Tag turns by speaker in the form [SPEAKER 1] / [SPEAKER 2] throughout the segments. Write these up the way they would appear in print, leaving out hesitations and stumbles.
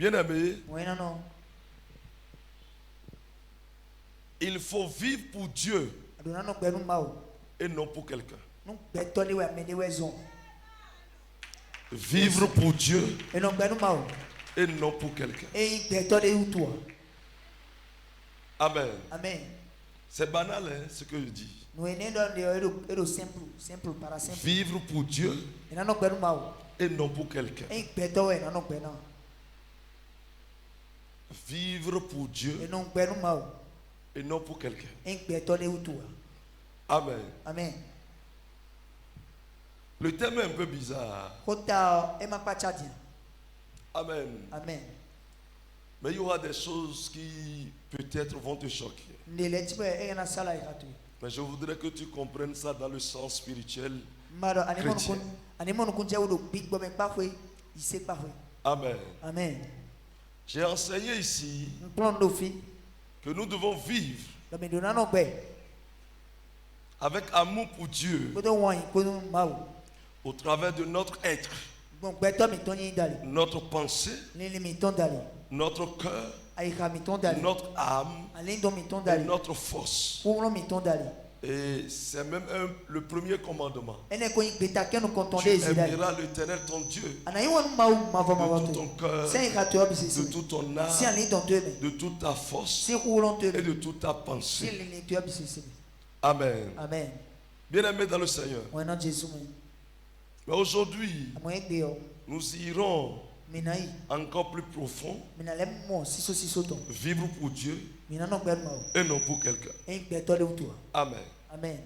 [SPEAKER 1] Bien-aimé,
[SPEAKER 2] Oui, non, non.
[SPEAKER 1] il faut vivre pour Dieu
[SPEAKER 2] Adona no gbenu ma o.
[SPEAKER 1] et non pour quelqu'un.
[SPEAKER 2] Nu gbeto le we amede we zon.
[SPEAKER 1] Vivre pour Dieu
[SPEAKER 2] E no gbenu ma o.
[SPEAKER 1] et non pour quelqu'un.
[SPEAKER 2] E gbeto le utua.
[SPEAKER 1] Amen.
[SPEAKER 2] Amen.
[SPEAKER 1] C'est banal, hein, ce que je dis.
[SPEAKER 2] Nous ene don de ero simple para simple.
[SPEAKER 1] Vivre pour Dieu
[SPEAKER 2] E no gbenu ma o.
[SPEAKER 1] et non pour quelqu'un.
[SPEAKER 2] E gbeto we no gbenu.
[SPEAKER 1] Vivre pour Dieu
[SPEAKER 2] E no gbenu ma o.
[SPEAKER 1] et non pour quelqu'un.
[SPEAKER 2] E gbeto le utua.
[SPEAKER 1] Amen.
[SPEAKER 2] Amen.
[SPEAKER 1] Le thème est un peu bizarre.
[SPEAKER 2] Kota e ma pa chadia.
[SPEAKER 1] Amen.
[SPEAKER 2] Amen.
[SPEAKER 1] Mais il y aura des choses qui peut-être vont te choquer.
[SPEAKER 2] Ne le tipe e na sala iratu.
[SPEAKER 1] Mais je voudrais que tu comprennes ça dans le sens spirituel.
[SPEAKER 2] Maro anemon
[SPEAKER 1] Chrétien.
[SPEAKER 2] kun anemon kun je wo big bo me pa fwe. Ise pa fwe.
[SPEAKER 1] Amen.
[SPEAKER 2] Amen.
[SPEAKER 1] J'ai enseigné ici
[SPEAKER 2] Plan do fi.
[SPEAKER 1] que nous devons vivre
[SPEAKER 2] Do me dona no gbe.
[SPEAKER 1] avec amour pour Dieu
[SPEAKER 2] Ko do wan ko no ma o.
[SPEAKER 1] au travers de notre être,
[SPEAKER 2] Bon gbeto mi ton yin dale.
[SPEAKER 1] notre pensée,
[SPEAKER 2] Lili mi ton dale.
[SPEAKER 1] notre cœur,
[SPEAKER 2] Ayika mi ton dale.
[SPEAKER 1] notre âme
[SPEAKER 2] Alin do mi ton
[SPEAKER 1] et
[SPEAKER 2] dale.
[SPEAKER 1] notre force.
[SPEAKER 2] Pour mi ton dale.
[SPEAKER 1] Et c'est même le premier commandement.
[SPEAKER 2] Ene ko yin gbeta ke no
[SPEAKER 1] Tu
[SPEAKER 2] kontonde ezidale.
[SPEAKER 1] aimeras l'Éternel ton Dieu
[SPEAKER 2] Anayi won ma o ma vo ma
[SPEAKER 1] de
[SPEAKER 2] vo
[SPEAKER 1] tout
[SPEAKER 2] to.
[SPEAKER 1] ton cœur,
[SPEAKER 2] Sen ka to bi
[SPEAKER 1] de
[SPEAKER 2] sisi.
[SPEAKER 1] toute ton
[SPEAKER 2] Si
[SPEAKER 1] âme,
[SPEAKER 2] alin don te me.
[SPEAKER 1] de toute ta force
[SPEAKER 2] Si roulon te
[SPEAKER 1] et
[SPEAKER 2] me.
[SPEAKER 1] de toute ta
[SPEAKER 2] Si
[SPEAKER 1] pensée.
[SPEAKER 2] lili to bi sisi.
[SPEAKER 1] Amen.
[SPEAKER 2] Amen.
[SPEAKER 1] Bien-aimés dans le Seigneur.
[SPEAKER 2] Won na Jésus mo.
[SPEAKER 1] Mais aujourd'hui,
[SPEAKER 2] Mo egbe o.
[SPEAKER 1] nous irons
[SPEAKER 2] Minayi.
[SPEAKER 1] encore plus profond,
[SPEAKER 2] Mina le mo siso ton.
[SPEAKER 1] vivre pour Dieu
[SPEAKER 2] Mina no gbe ma o.
[SPEAKER 1] et non pour quelqu'un.
[SPEAKER 2] En gbeto le utua.
[SPEAKER 1] Amen.
[SPEAKER 2] Amen.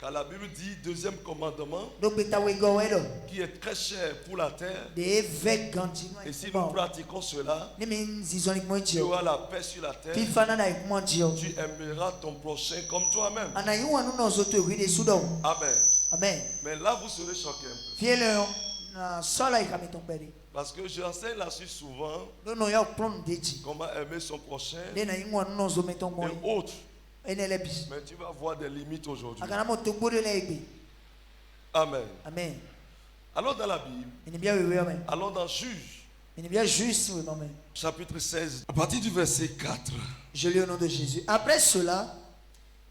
[SPEAKER 1] Car la Bible dit, deuxième commandement,
[SPEAKER 2] Do gbeta we go we do.
[SPEAKER 1] qui est très cher pour la terre,
[SPEAKER 2] De ve ganti no.
[SPEAKER 1] et si nous pratiquons cela,
[SPEAKER 2] Ni mi zizoni mo
[SPEAKER 1] tu
[SPEAKER 2] ji o.
[SPEAKER 1] auras la paix sur la terre,
[SPEAKER 2] Fi fana na mo ji o.
[SPEAKER 1] tu aimeras ton prochain comme toi-même.
[SPEAKER 2] Anayi won no zo to wi de sudo.
[SPEAKER 1] Amen.
[SPEAKER 2] Amen.
[SPEAKER 1] Mais là, vous serez choqués un peu.
[SPEAKER 2] Fie le na sola ika mi ton pedi.
[SPEAKER 1] Parce que j'enseigne là-dessus souvent
[SPEAKER 2] Do no ya plon deji.
[SPEAKER 1] comment aimer son prochain
[SPEAKER 2] De na yi won no zo me ton mo.
[SPEAKER 1] et autres.
[SPEAKER 2] Ene le bi.
[SPEAKER 1] Mais tu vas voir des limites aujourd'hui.
[SPEAKER 2] Akana mo to gboro le egbe.
[SPEAKER 1] Amen.
[SPEAKER 2] Amen.
[SPEAKER 1] Alors dans la Bible,
[SPEAKER 2] Ini bia we amen.
[SPEAKER 1] allons dans Juge,
[SPEAKER 2] Ini bia juste we amen.
[SPEAKER 1] chapitre 16, à partir du verset 4.
[SPEAKER 2] Je lis au nom de Jésus. Après cela,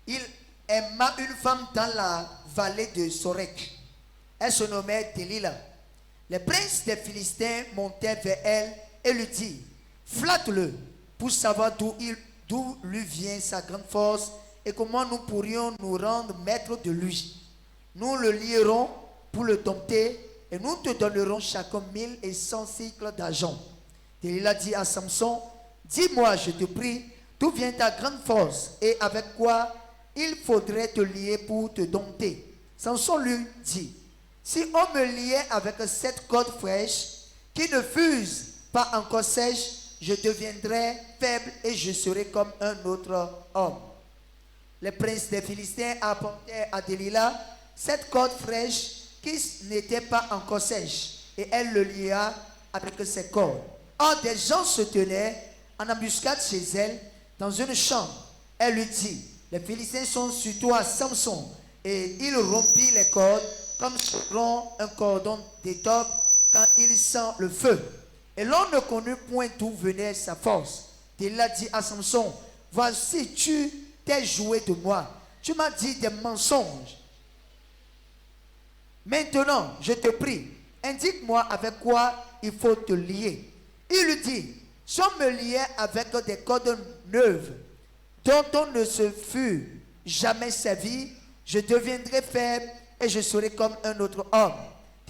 [SPEAKER 2] il aima une femme dans la vallée de Sorek. Elle se nommait Delilah. Les princes des Philistins montèrent vers elle et lui dirent, flatte-le pour savoir d'où lui vient sa grande force et comment nous pourrions nous rendre maîtres de lui. Nous le lierons pour le dompter et nous te donnerons chacun 1100 cycles d'argent. Delilah dit à Samson, dis-moi, je te prie, d'où vient ta grande force et avec quoi il faudrait te lier pour te dompter. Samson lui dit, si on me liait avec 7 cordes fraîches qui ne fusent pas encore sèches, je deviendrais faible et je serai comme un autre homme. Les princes des Philistins apportèrent à Delilah 7 cordes fraîches qui n'étaient pas encore sèches et elle le lia avec ses cordes. Or, des gens se tenaient en embuscade chez elle dans une chambre. Elle lui dit, les Philistins sont sur toi, Samson. Et il rompit les cordes comme se rompt un cordon d'étoffe quand il sent le feu. Et l'on ne connut point d'où venait sa force. Delilah dit à Samson, voici, tu t'es joué de moi. Tu m'as dit des mensonges. Maintenant, je te prie, indique-moi avec quoi il faut te lier. Il lui dit, si on me liait avec des cordes neuves, dont on ne se fut jamais servi, je deviendrai faible et je serai comme un autre homme.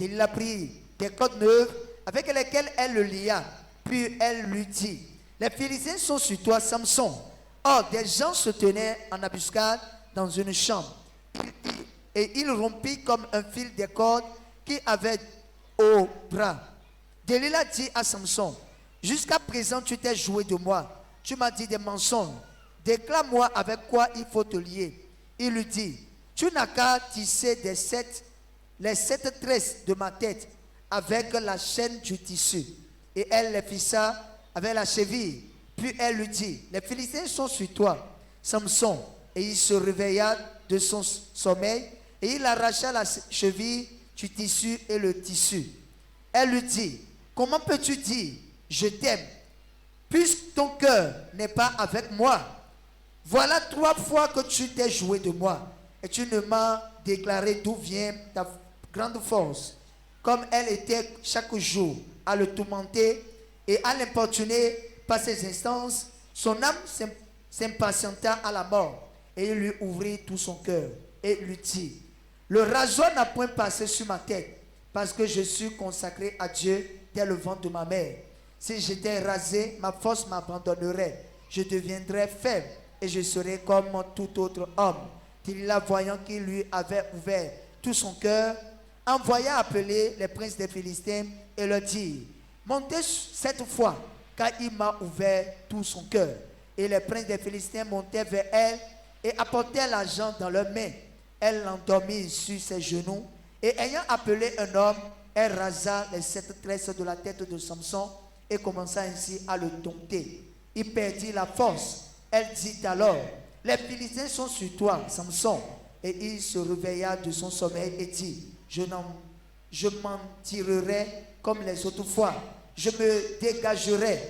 [SPEAKER 2] Il a pris des cordes neuves avec lesquelles elle le lia. Puis elle lui dit, les Philistins sont sur toi, Samson. Or, des gens se tenaient en embuscade dans une chambre. Et il rompit comme un fil des cordes qu'il avait au bras. Delilah dit à Samson, jusqu'à présent tu t'es joué de moi. Tu m'as dit des mensonges. Déclare-moi avec quoi il faut te lier. Il lui dit, tu n'as qu'à tisser les 7 tresses de ma tête avec la chaîne du tissu. Et elle les fixa avec la cheville. Puis elle lui dit, les Philistins sont sur toi, Samson. Et il se réveilla de son sommeil et il arracha la cheville du tissu et le tissu. Elle lui dit, comment peux-tu dire, je t'aime, puisque ton cœur n'est pas avec moi. Voilà 3 fois que tu t'es joué de moi, et tu ne m'as déclaré d'où vient ta grande force. Comme elle était chaque jour à le tourmenter et à l'importuner par ses instances, son âme s'impatienta à la mort, et il lui ouvrit tout son cœur et lui dit: le rasoir n'a point passé sur ma tête, parce que je suis consacré à Dieu dès le ventre de ma mère. Si j'étais rasé, ma force m'abandonnerait. Je deviendrais faible et je serais comme tout autre homme. Delilah, voyant qu'il lui avait ouvert tout son cœur, envoya appeler les princes des Philistins et leur dit: montez cette fois, car il m'a ouvert tout son cœur. Et les princes des Philistins montèrent vers elle et apportèrent l'argent dans leurs mains. Elle l'endormit sur ses genoux, et ayant appelé un homme, elle rasa les 7 tresses de la tête de Samson et commença ainsi à le dompter. Il perdit la force. Elle dit alors: les Philistins sont sur toi, Samson. Et il se réveilla de son sommeil et dit: je m'en tirerai comme les autres fois. Je me dégagerai.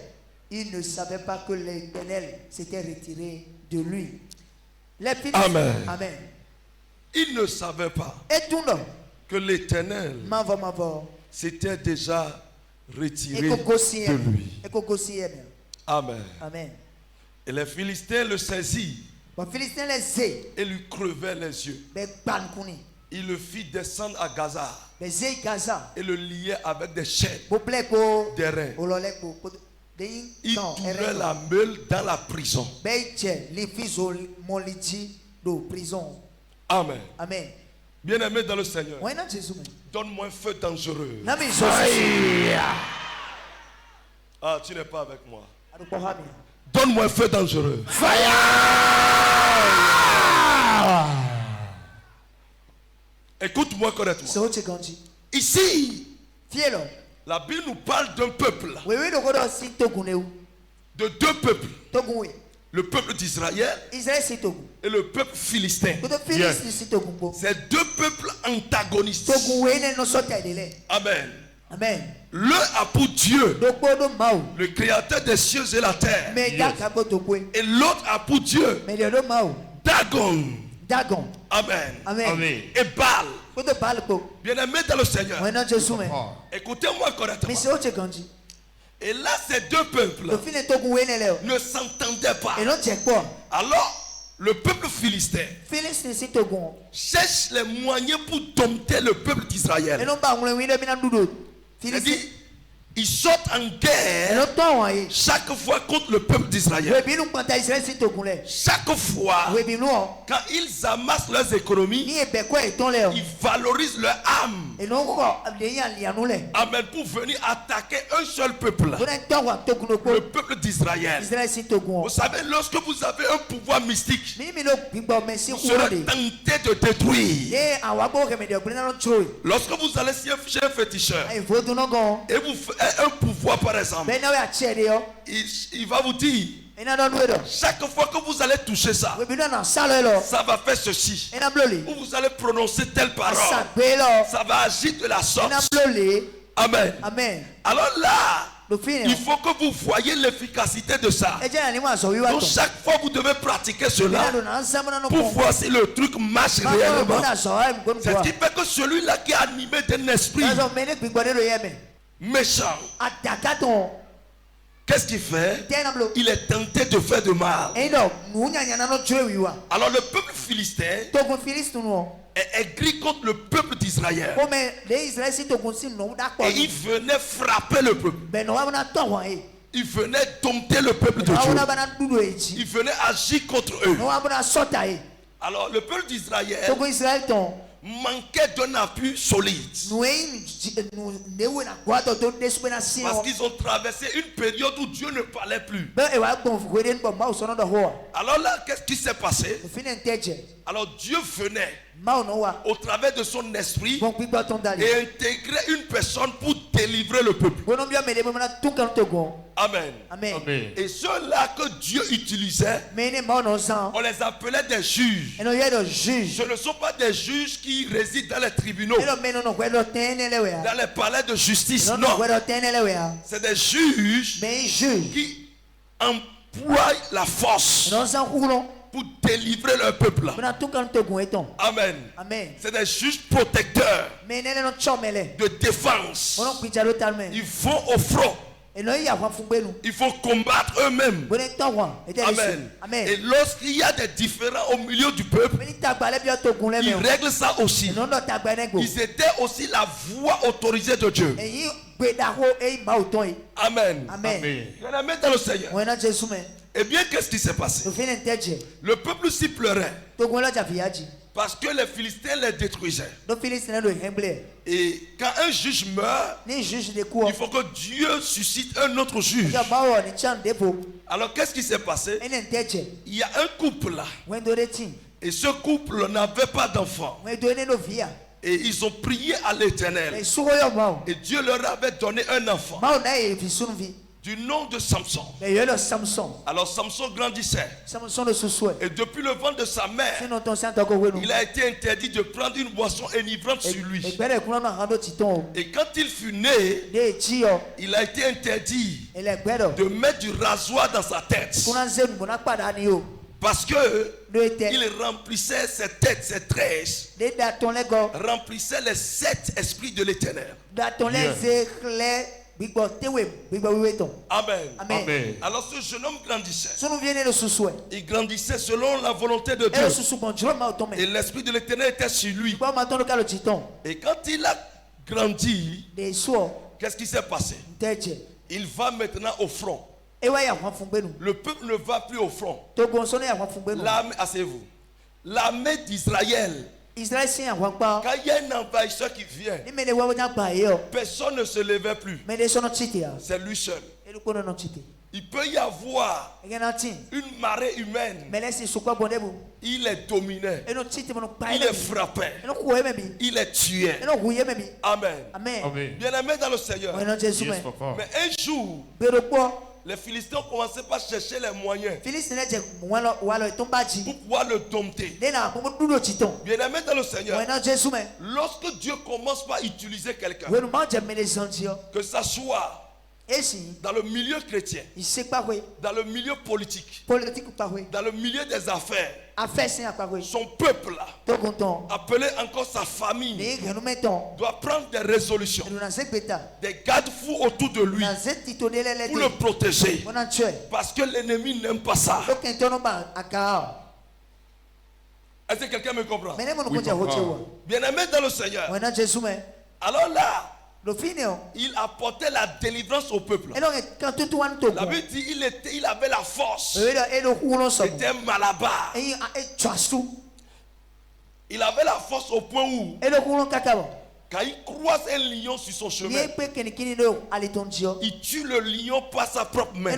[SPEAKER 2] Il ne savait pas que l'Éternel s'était retiré de lui. Les Philistins,
[SPEAKER 1] Amen.
[SPEAKER 2] Amen.
[SPEAKER 1] Il ne savait pas
[SPEAKER 2] Et tout le
[SPEAKER 1] que l'Éternel s'était déjà retiré de lui. Amen.
[SPEAKER 2] Amen.
[SPEAKER 1] Et les Philistins le saisirent
[SPEAKER 2] Bon, Philistins les
[SPEAKER 1] et lui crevaient les yeux. Il le fit descendre à Gaza et le liait avec des chaînes, des reins. Il tournait la meule dans la prison. Amen.
[SPEAKER 2] Amen.
[SPEAKER 1] Bien-aimé dans le Seigneur, donne-moi un feu dangereux. Ah, tu n'es pas avec moi. Donne-moi un feu dangereux. Écoute-moi correctement. Ici, la Bible nous parle d'un peuple, de 2 peuples. Le peuple d'Israël et le peuple philistin. C'est 2 peuples antagonistes. Amen.
[SPEAKER 2] Amen.
[SPEAKER 1] L'un a pour Dieu le créateur des cieux et la terre. Et l'autre a pour Dieu Dagon. Amen.
[SPEAKER 2] Amen.
[SPEAKER 1] Et Baal. Bien-aimé dans le Seigneur, écoutez-moi correctement. Et là, ces 2 peuples ne s'entendaient pas. Alors, le peuple philistin cherche les moyens pour dompter le peuple d'Israël. C'est-à-dire, ils sortent en guerre chaque fois contre le peuple d'Israël. Chaque fois, quand ils amassent leurs économies, ils valorisent leur âme. Amen. Pour venir attaquer un seul peuple, le peuple d'Israël. Vous savez, lorsque vous avez un pouvoir mystique, vous serez tenté de détruire. Lorsque vous allez chez un féticheur et vous faites un pouvoir, par exemple, il va vous dire: chaque fois que vous allez toucher ça, ça va faire ceci. Ou vous allez prononcer telle parole, ça va agir de la sorte. Amen. Alors là, il faut que vous voyez l'efficacité de ça. Donc chaque fois vous devez pratiquer cela pour voir si le truc marche réellement. C'est ce qui fait que celui-là qui est animé d'un esprit méchant, qu'est-ce qu'il fait? Il est tenté de faire de mal. Alors le peuple philistin est aigri contre le peuple d'Israël. Et il venait frapper le peuple. Il venait dompter le peuple de Dieu. Il venait agir contre eux. Alors le peuple d'Israël manquait d'un appui solide. Parce qu'ils ont traversé une période où Dieu ne parlait plus. Alors là, qu'est-ce qui s'est passé? Alors Dieu venait au travers de son esprit et intégrer une personne pour délivrer le peuple. Amen. Et ceux-là que Dieu utilisait, on les appelait des juges. Ce ne sont pas des juges qui résident dans les tribunaux, dans les palais de justice. Non, c'est des juges qui emploient la force pour délivrer leur peuple. Amen. C'est des juges protecteurs de défense. Ils vont au front. Il faut combattre eux-mêmes. Amen. Et lorsqu'il y a des différends au milieu du peuple, ils règlent ça aussi. Ils étaient aussi la voix autorisée de Dieu. Amen. Amen. Dans le Seigneur. Eh bien, qu'est-ce qui s'est passé? Le peuple s'y pleurait parce que les Philistins les détruisaient. Et quand un juge meurt, il faut que Dieu suscite un autre juge. Alors, qu'est-ce qui s'est passé? Il y a un couple là. Et ce couple n'avait pas d'enfant. Et ils ont prié à l'Éternel. Et Dieu leur avait donné un enfant du nom de Samson. Alors Samson grandissait. Et depuis le ventre de sa mère, il a été interdit de prendre une boisson enivrante sur lui. Et quand il fut né, il a été interdit de mettre du rasoir dans sa tête. Parce que il remplissait ses têtes, ses tresses, remplissait les 7 esprits de l'Éternel. Amen. Amen. Alors ce jeune homme grandissait. Il grandissait selon la volonté de Dieu. Et l'esprit de l'Éternel était sur lui. Et quand il a grandi, qu'est-ce qui s'est passé? Il va maintenant au front. Le peuple ne va plus au front. Asseyez-vous. L'armée d'Israël, quand il y a un envahisseur qui vient, personne ne se levait plus. C'est lui seul. Il peut y avoir une marée humaine. Il les dominait. Il les frappait. Il les tuait. Amen. Bien-aimé dans le Seigneur. Mais un jour, les Philistins ont commencé par chercher les moyens pour pouvoir le dompter. Bien-aimé dans le Seigneur, lorsque Dieu commence par utiliser quelqu'un, que ça soit dans le milieu chrétien, dans le milieu politique, dans le milieu des affaires, son peuple, appelé encore sa famille, doit prendre des résolutions, des garde-fous autour de lui pour le protéger, parce que l'ennemi n'aime pas ça. Est-ce que quelqu'un me comprend? Bien-aimé dans le Seigneur, alors là, il apportait la délivrance au peuple. La Bible dit il avait la force. C'était un malabar. Il avait la force au point où, quand il croise un lion sur son chemin, il tue le lion par sa propre main.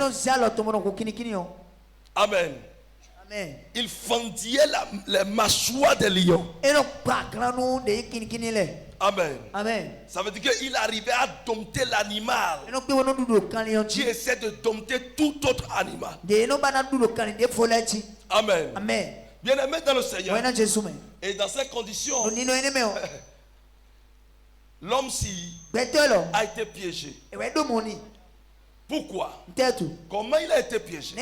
[SPEAKER 1] Amen. Il fendillait les mâchoires des lions. Amen. Ça veut dire qu'il arrivait à dompter l'animal qui essaie de dompter tout autre animal. Amen. Bien-aimé dans le Seigneur. Et dans ces conditions, l'homme-ci a été piégé. Pourquoi? Comment il a été piégé?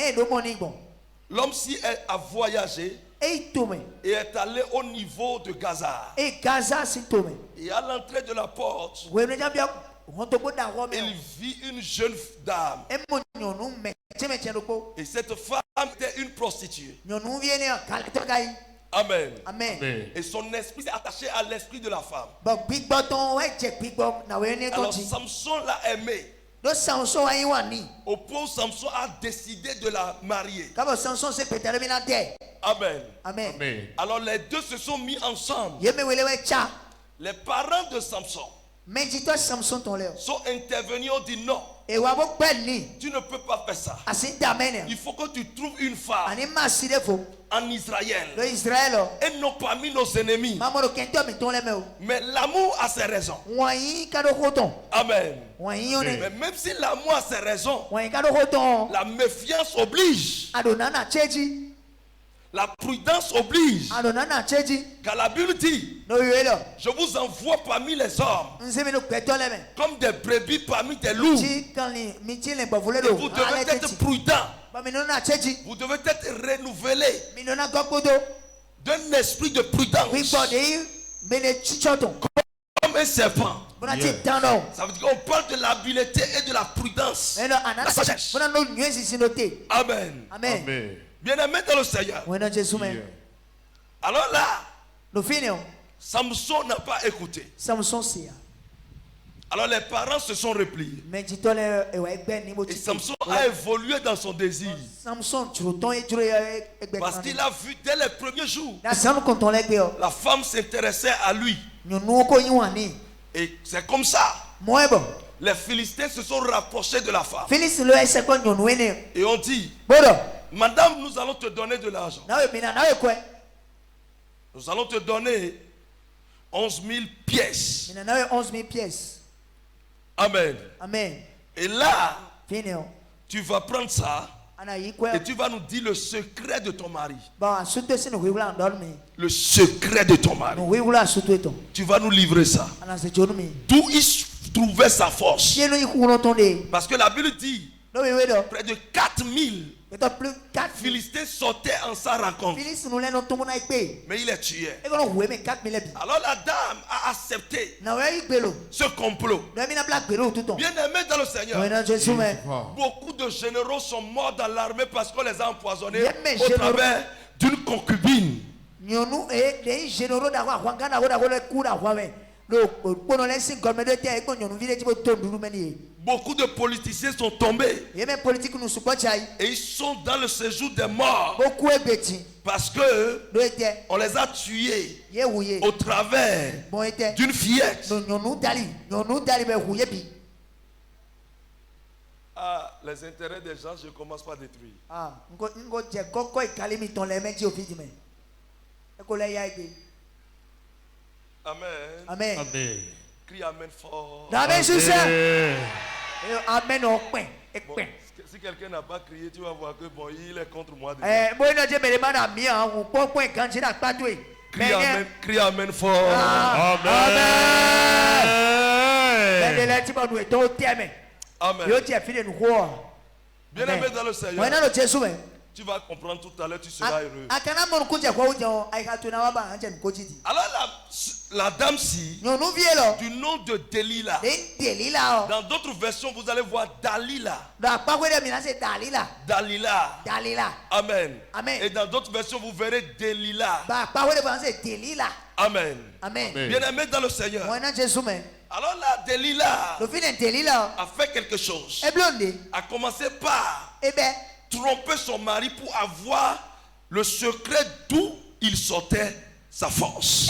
[SPEAKER 1] L'homme-ci a voyagé et est allé au niveau de Gaza. Et à l'entrée de la porte, il vit une jeune dame. Et cette femme était une prostituée. Amen. Et son esprit s'est attaché à l'esprit de la femme. Alors Samson l'a aimé. Au point où Samson a décidé de la marier. Amen. Alors les deux se sont mis ensemble. Les parents de Samson sont intervenus et ont dit non. Tu ne peux pas faire ça. Il faut que tu trouves une femme en Israël et non parmi nos ennemis. Mais l'amour a ses raisons. Amen. Mais même si l'amour a ses raisons, la méfiance oblige. La prudence oblige. Car la Bible dit, je vous envoie parmi les hommes comme des brebis parmi des loups. Et vous devez être prudents. Vous devez être renouvelés d'un esprit de prudence. Comme un serpent. Ça veut dire qu'on parle de l'habileté et de la prudence. La sagesse. Amen.
[SPEAKER 2] Amen.
[SPEAKER 1] Bien-aimé dans le Seigneur. Alors là, Samson n'a pas écouté. Alors les parents se sont repliés. Et Samson a évolué dans son désir. Parce qu'il a vu dès les premiers jours. La femme s'intéressait à lui. Et c'est comme ça. Les Philistins se sont rapprochés de la femme. Et on dit, madame, nous allons te donner de l'argent. Nous allons te donner 11 000 pièces. Amen.
[SPEAKER 2] Amen.
[SPEAKER 1] Et là, tu vas prendre ça et tu vas nous dire le secret de ton mari. Le secret de ton mari. Tu vas nous livrer ça. D'où il trouvait sa force. Parce que la Bible dit, près de 4000 Philistins sortaient en sa rencontre. Mais il est tué. Alors la dame a accepté ce complot. Bien aimé dans le Seigneur. Beaucoup de généraux sont morts dans l'armée parce qu'on les a empoisonnés au travers d'une concubine. Beaucoup de politiciens sont tombés. Et ils sont dans le séjour des morts. Parce que on les a tués au travers d'une fillette. Ah, les intérêts des gens, je commence par détruire. Amen.
[SPEAKER 2] Amen.
[SPEAKER 3] Amen.
[SPEAKER 1] Crie Amen fort.
[SPEAKER 2] Amen. Amen.
[SPEAKER 1] Bon, si quelqu'un n'a pas crié, tu vas voir que bon, il est contre moi. Crie Amen fort.
[SPEAKER 3] Amen.
[SPEAKER 1] Amen. Bien aimé dans le Seigneur. Tu vas comprendre tout à l'heure, tu seras heureux. Alors la dame-ci, du nom de Delilah. Dans d'autres versions, vous allez voir Dalila. Dalila. Amen. Et dans d'autres versions, vous verrez Delilah. Amen. Bien aimé dans le Seigneur. Alors là, Delilah a fait quelque chose. A commencé par tromper son mari pour avoir le secret d'où il sortait sa force.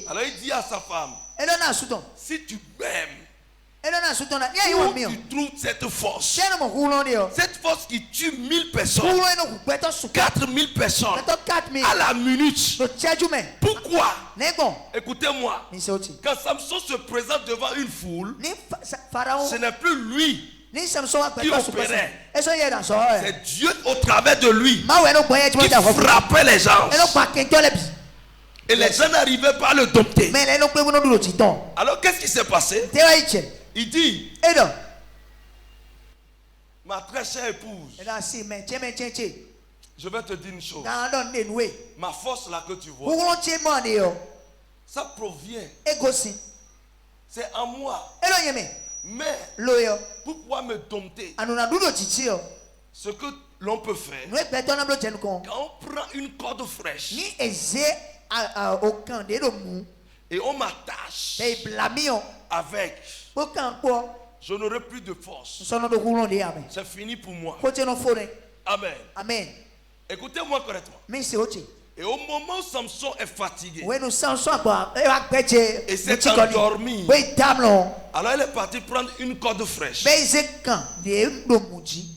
[SPEAKER 1] Alors il dit à sa femme, si tu m'aimes, où tu trouves cette force qui tue 1000 personnes, 4000 personnes à la minute. Pourquoi? Écoutez-moi, quand Samson se présente devant une foule, ce n'est plus lui qui opérait. C'est Dieu au travers de lui qui frappait les gens. Et les gens n'arrivaient pas à le dompter. Alors qu'est-ce qui s'est passé? Il dit, ma très chère épouse, je vais te dire une chose. Ma force là que tu vois, ça provient, c'est en moi. Mais pour pouvoir me dompter, ce que l'on peut faire, quand on prend une corde fraîche et on m'attache avec, je n'aurai plus de force. C'est fini pour moi. Amen. Écoutez-moi correctement. Et au moment où Samson est fatigué et s'est endormi, alors il est parti prendre une corde fraîche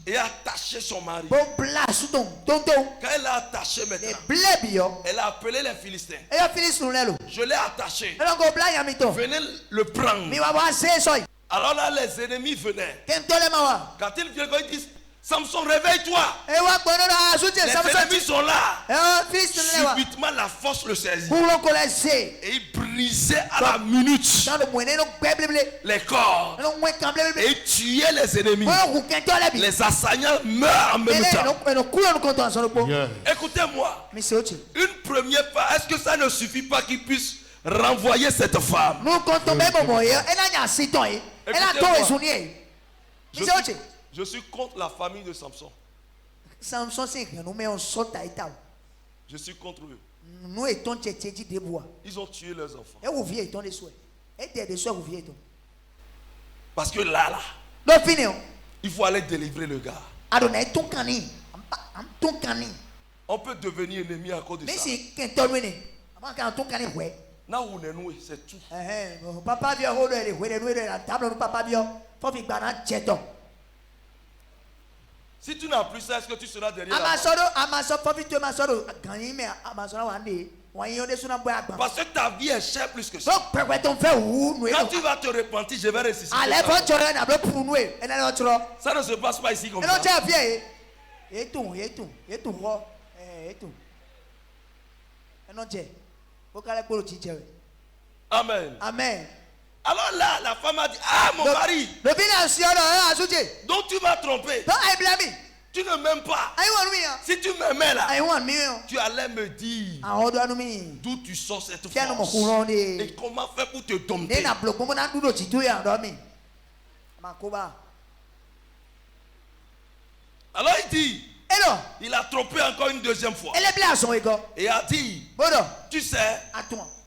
[SPEAKER 1] et attacher son mari. Quand elle a attaché maintenant, elle a appelé les Philistins. Je l'ai attaché. Venez le prendre. Alors là, les ennemis venaient. Quand ils viennent, ils disent, Samson, réveille-toi. Les ennemis sont là. Subitement, la force le saisit. Et il brisait à la minute les corps. Et il tuait les ennemis. Les assaillants meurent en même temps. Écoutez-moi. Une première part, est-ce que ça ne suffit pas qu'il puisse renvoyer cette femme? Je suis contre la famille de Samson. Je suis contre eux. Ils ont tué leurs enfants. Parce que là, il faut aller délivrer le gars. On peut devenir ennemi à cause de ça. C'est tout. Si tu n'as plus ça, est-ce que tu seras derrière la Parce que ta vie est chère plus que ça. Quand tu vas te repentir, je vais ressusciter. Ça ne se passe pas ici comme ça. Amen.
[SPEAKER 2] Amen.
[SPEAKER 1] Alors là, la femme a dit, ah mon mari, donc tu m'as trompé. Tu ne m'aimes pas. Si tu m'aimais là, tu allais me dire d'où tu sors cette force et comment faire pour te dompter. Alors il dit, il a trompé encore une deuxième fois et a dit, tu sais,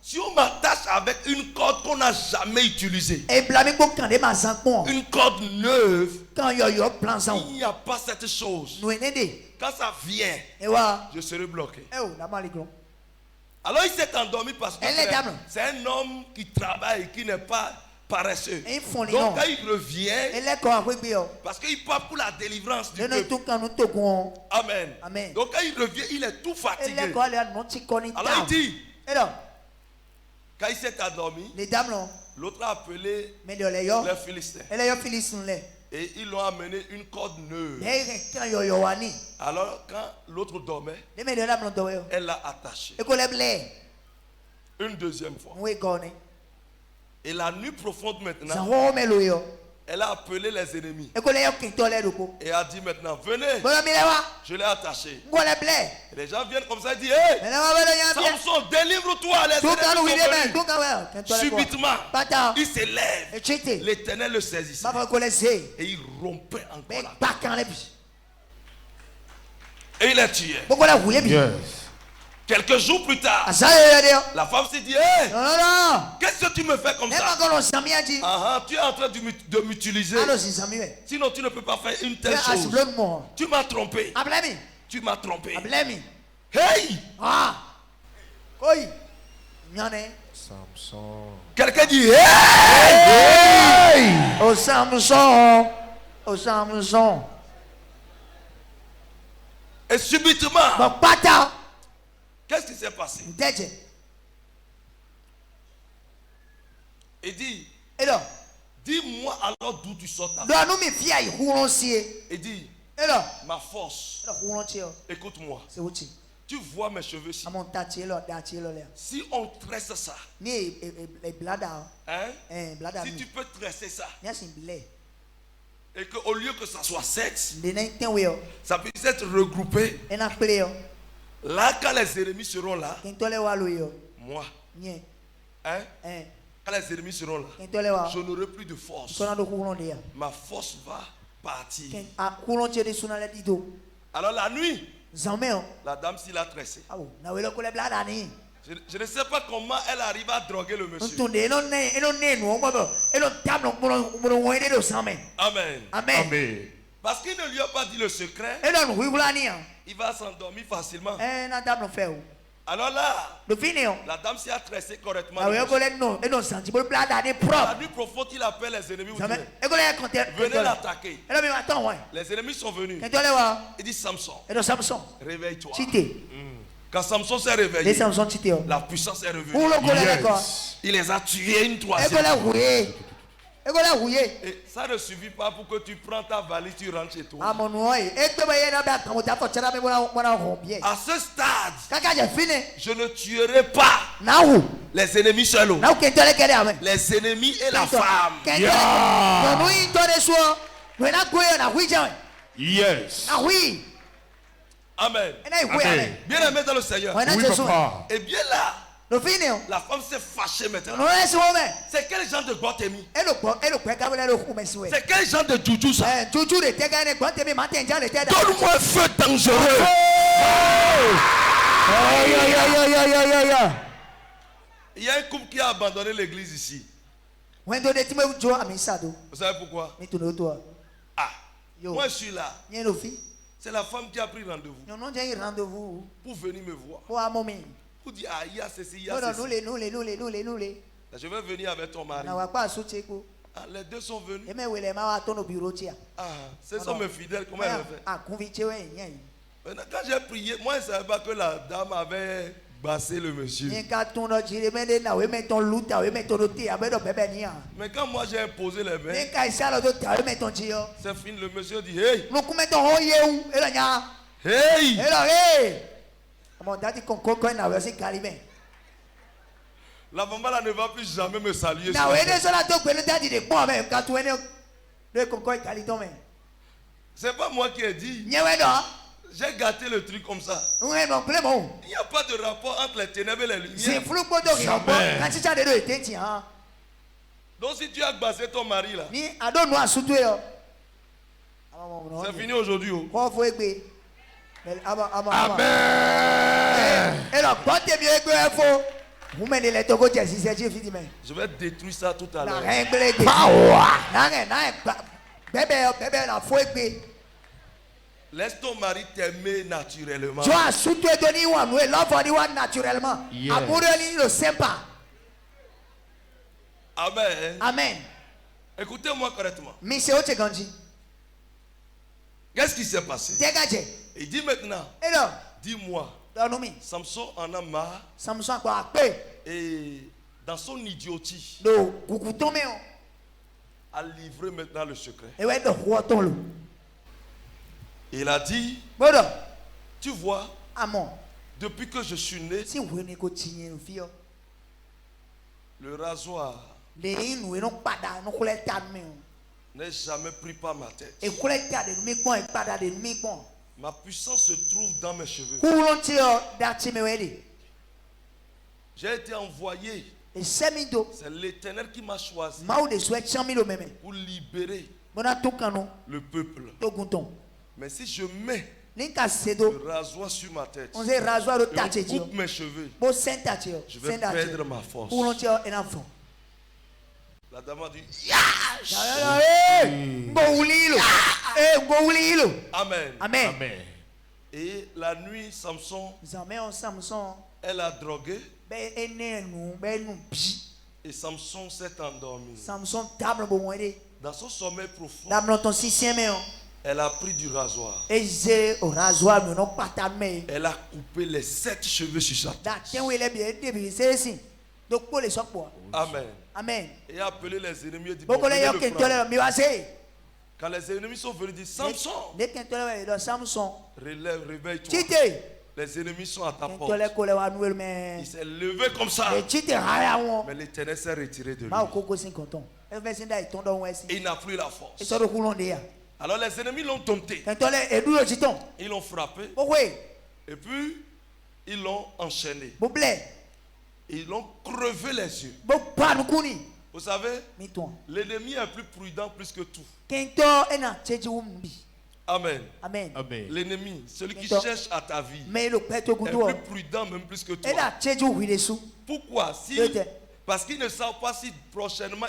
[SPEAKER 1] si on m'attache avec une corde qu'on n'a jamais utilisée, une corde neuve, il n'y a pas cette chose. Quand ça vient, je serai bloqué. Alors il s'est endormi parce que c'est un homme qui travaille, qui n'est pas paresseux. Donc quand il revient, parce qu'il part pour la délivrance du peuple. Amen. Donc quand il revient, il est tout fatigué. Alors il dit, quand il s'est endormi, l'autre a appelé les Philistins. Et ils l'ont amené une corde neuve. Alors quand l'autre dormait, elle l'a attaché. Une deuxième fois. Et la nuit profonde maintenant, elle a appelé les ennemis. Et a dit maintenant, venez. Je l'ai attaché. Et les gens viennent comme ça et disent, hey, Samson, délivre-toi. Les ennemis sont venus. Subitement, il s'élève. L'Éternel le saisissait. Et il rompait encore la corde. Et il est tué.
[SPEAKER 2] Yes.
[SPEAKER 1] Quelques jours plus tard, la femme s'est dit, hey, qu'est-ce que tu me fais comme ça? Tu es en train de m'utiliser. Sinon tu ne peux pas faire une telle chose. Tu m'as trompé. Tu m'as trompé. Hey!
[SPEAKER 2] Samson.
[SPEAKER 1] Quelqu'un dit, hey!
[SPEAKER 2] Oh Samson. Oh Samson.
[SPEAKER 1] Et subitement, qu'est-ce qui s'est passé? Il dit, dis-moi alors d'où tu sors ta force. Il dit, ma force, écoute-moi. Tu vois mes cheveux ici. Si on tresse ça, hein? Si tu peux tresser ça, et qu'au lieu que ça soit sexe, ça puisse être regroupé. Là, quand les ennemis seront là, moi, hein? Quand les ennemis seront là, je n'aurai plus de force. Ma force va partir. Alors la nuit, la dame s'il a tressé. Je ne sais pas comment elle arrive à droguer le monsieur. Amen.
[SPEAKER 2] Amen.
[SPEAKER 1] Parce qu'il ne lui a pas dit le secret, il va s'endormir facilement. Alors là, la dame s'y a tressé correctement. La nuit profonde, il appelle les ennemis. Venez l'attaquer. Les ennemis sont venus. Il dit, Samson, réveille-toi. Quand Samson s'est réveillé, la puissance est revenue.
[SPEAKER 2] Yes.
[SPEAKER 1] Il les a tués une troisième fois. Et ça ne suffit pas pour que tu prends ta valise, tu rentres chez toi. À ce stade, je ne tuerai pas les ennemis seuls. Les ennemis et la femme.
[SPEAKER 3] Yes.
[SPEAKER 1] Amen.
[SPEAKER 3] Amen.
[SPEAKER 1] Bien aimé dans le Seigneur.
[SPEAKER 3] Oui, papa.
[SPEAKER 1] Et bien là, la femme s'est fâchée maintenant. C'est quel genre de gloire t'es mis? C'est quel genre de joujou ça? Donne-moi un feu dangereux. Il y a un couple qui a abandonné l'église ici. Vous savez pourquoi? Ah, moi je suis là. C'est la femme qui a pris rendez-vous pour venir me voir. Pour dire, ah, il y a ceci, il y a ceci. Je vais venir avec ton mari. Ah, les deux sont venus. Ah, ce sont mes fidèles, comment elle fait? Maintenant, quand j'ai prié, moi je ne savais pas que la dame avait bassé le monsieur. Mais quand moi j'ai imposé les mains, c'est fini, le monsieur dit, hey! Hey! La maman là ne va plus jamais me saluer. C'est pas moi qui ai dit. J'ai gâté le truc comme ça. Il n'y a pas de rapport entre les ténèbres et les lumières. Donc si tu as bassé ton mari là, c'est fini aujourd'hui.
[SPEAKER 3] Amen.
[SPEAKER 1] Je vais détruire ça tout à l'heure. Laisse ton mari t'aimer naturellement. Amen.
[SPEAKER 2] Amen.
[SPEAKER 1] Écoutez-moi correctement. Qu'est-ce qui s'est passé? Il dit maintenant, dis-moi, Samson en a marre et dans son idiotie a livré maintenant le secret. Il a dit, tu vois, depuis que je suis né, le rasoir n'est jamais pris par ma tête. Ma puissance se trouve dans mes cheveux. J'ai été envoyé. C'est l'Éternel qui m'a choisi pour libérer le peuple. Mais si je mets le rasoir sur ma tête, je coupe mes cheveux, je vais perdre ma force. La dame a dit, Amen.
[SPEAKER 2] Amen.
[SPEAKER 1] Et la nuit, Samson, elle a drogué. Et Samson s'est endormi. Dans son sommeil profond, elle a pris du rasoir. Elle a coupé les 7 cheveux sur sa tête. Amen.
[SPEAKER 2] Amen.
[SPEAKER 1] Et a appelé les ennemis et dit,
[SPEAKER 2] quand
[SPEAKER 1] les ennemis sont venus dire, Samson, relève, réveille-toi. Les ennemis sont à ta porte. Il s'est levé comme ça. Mais l'Éternel s'est retiré de lui. Il n'a plus la force. Alors les ennemis l'ont dompté. Ils l'ont frappé. Et puis, ils l'ont enchaîné. Ils l'ont crevé les yeux. Vous savez, l'ennemi est plus prudent plus que tout. Amen.
[SPEAKER 2] Amen.
[SPEAKER 1] L'ennemi, celui qui cherche à ta vie, est plus prudent même plus que toi. Pourquoi? Parce qu'il ne sait pas si prochainement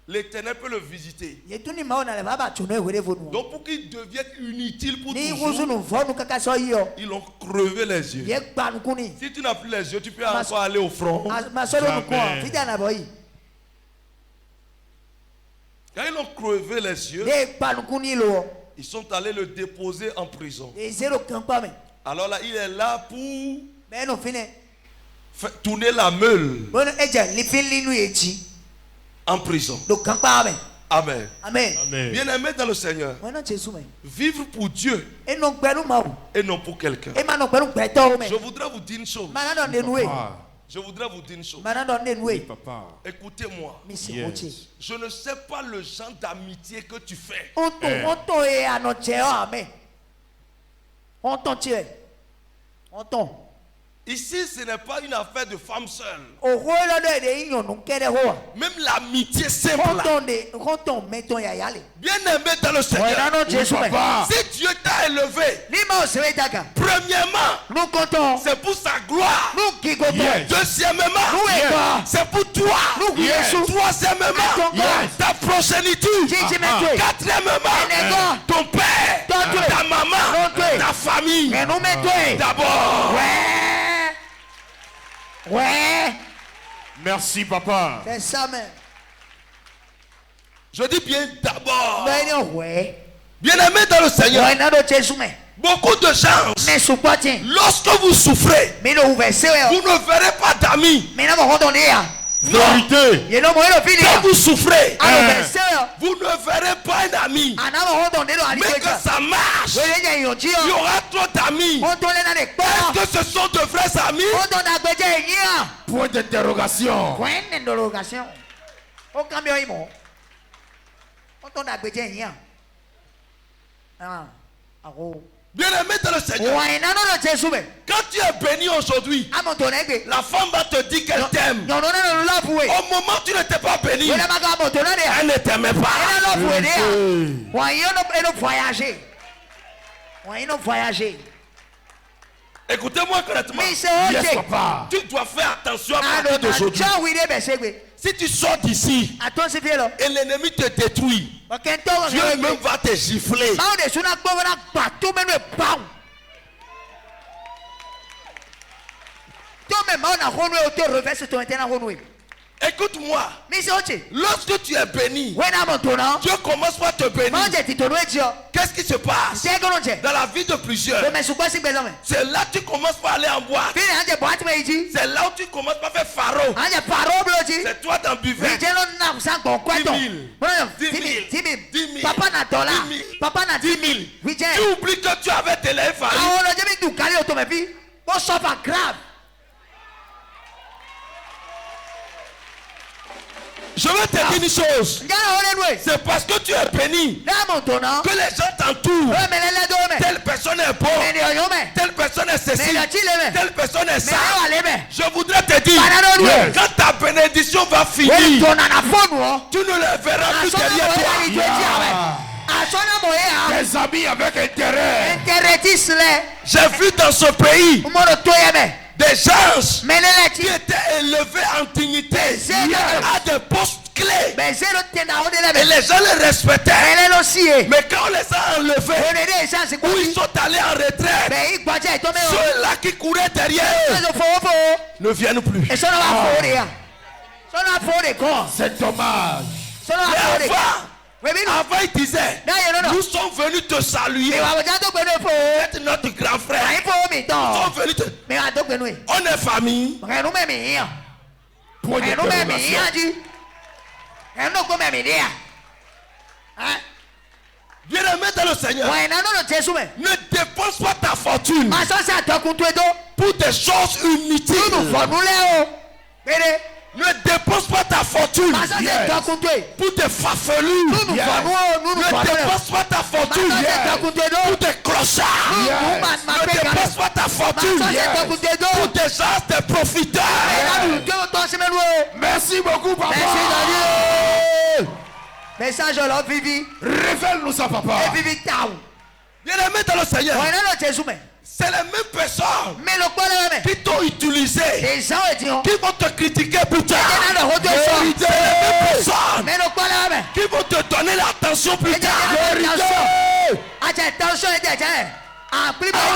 [SPEAKER 1] l'Éternel peut le visiter. Donc pour qu'il devienne inutile pour toujours, ils l'ont crevé les yeux. Si tu n'as plus les yeux, tu peux encore aller au front. Quand ils l'ont crevé les yeux, ils sont allés le déposer en prison. Alors là, il est là pour tourner la meule. en prison. Amen. Bien-aimé dans le Seigneur. Vivre pour Dieu et non pour quelqu'un. Je voudrais vous dire une chose. Je voudrais vous dire une chose. Écoutez-moi.
[SPEAKER 3] Yes.
[SPEAKER 1] Je ne sais pas le genre d'amitié que tu fais. Ici, ce n'est pas une affaire de femme seule. Même l'amitié simple. Bien aimé dans le Seigneur. Si Dieu t'a élevé, premièrement, c'est pour sa gloire.
[SPEAKER 3] Yes.
[SPEAKER 1] Deuxièmement, c'est pour toi.
[SPEAKER 3] Yes.
[SPEAKER 1] Troisièmement, ta prochainitude. Quatrièmement, ton père, ta maman, ta famille. D'abord.
[SPEAKER 3] Merci, papa.
[SPEAKER 2] C'est ça même.
[SPEAKER 1] Je dis bien d'abord. Bien-aimé dans le Seigneur. Beaucoup de gens, lorsque vous souffrez, vous ne verrez pas d'amis.
[SPEAKER 3] Vérité.
[SPEAKER 1] Quand vous souffrez, vous ne verrez pas un ami. Mais que ça marche, il y aura trop d'amis. Est-ce que ce sont de vrais amis?
[SPEAKER 3] Point d'interrogation.
[SPEAKER 1] Bien-aimé dans le Seigneur, quand tu es béni aujourd'hui, la femme va te dire qu'elle t'aime. Au moment où tu n'étais pas béni, elle ne t'aimait pas. Écoutez-moi correctement.
[SPEAKER 3] Yes, papa.
[SPEAKER 1] Tu dois faire attention à partir d'aujourd'hui. Si tu sors d'ici et l'ennemi te détruit, Dieu même va te gifler. Écoute-moi. Lorsque tu es béni, Dieu commence par te bénir. Qu'est-ce qui se passe dans la vie de plusieurs? C'est là que tu commences par aller en boîte. C'est là où tu commences par faire faro. C'est toi dans le buffet. 10 000. Papa 10 000. Tu oublies que tu avais tes lèvres farines. Je veux te dire une chose. C'est parce que tu es béni que les gens t'entourent. Telle personne est bonne. Telle personne est ceci. Telle personne est ça. Je voudrais te dire, quand ta bénédiction va finir, tu ne les verras plus derrière toi.
[SPEAKER 3] Des amis avec intérêt.
[SPEAKER 1] J'ai vu dans ce pays des gens qui étaient élevés en dignité à des postes clés. Et les gens les respectaient. Mais quand on les a enlevés, où ils sont allés en retraite, ceux-là qui couraient derrière ne viennent plus.
[SPEAKER 3] C'est dommage.
[SPEAKER 1] Avant il disait, nous sommes venus te saluer. C'est notre grand frère. Nous sommes venus te... On est famille.
[SPEAKER 3] Point d'interrogation.
[SPEAKER 1] Bien-aimé dans le Seigneur, ne dépense pas ta fortune pour des choses inutiles. Ne dépense pas ta fortune pour des farfelus. Ne dépense pas ta fortune pour des clochards. Ne dépense pas ta fortune pour des gens, des profiteurs.
[SPEAKER 3] Merci beaucoup, papa.
[SPEAKER 2] Message à l'homme Vivi.
[SPEAKER 3] Révèle-nous ça, papa.
[SPEAKER 1] Bien-aimé dans le Seigneur, c'est les mêmes personnes qui t'ont utilisé, qui vont te critiquer plus tard. C'est les mêmes personnes qui vont te donner l'attention plus tard.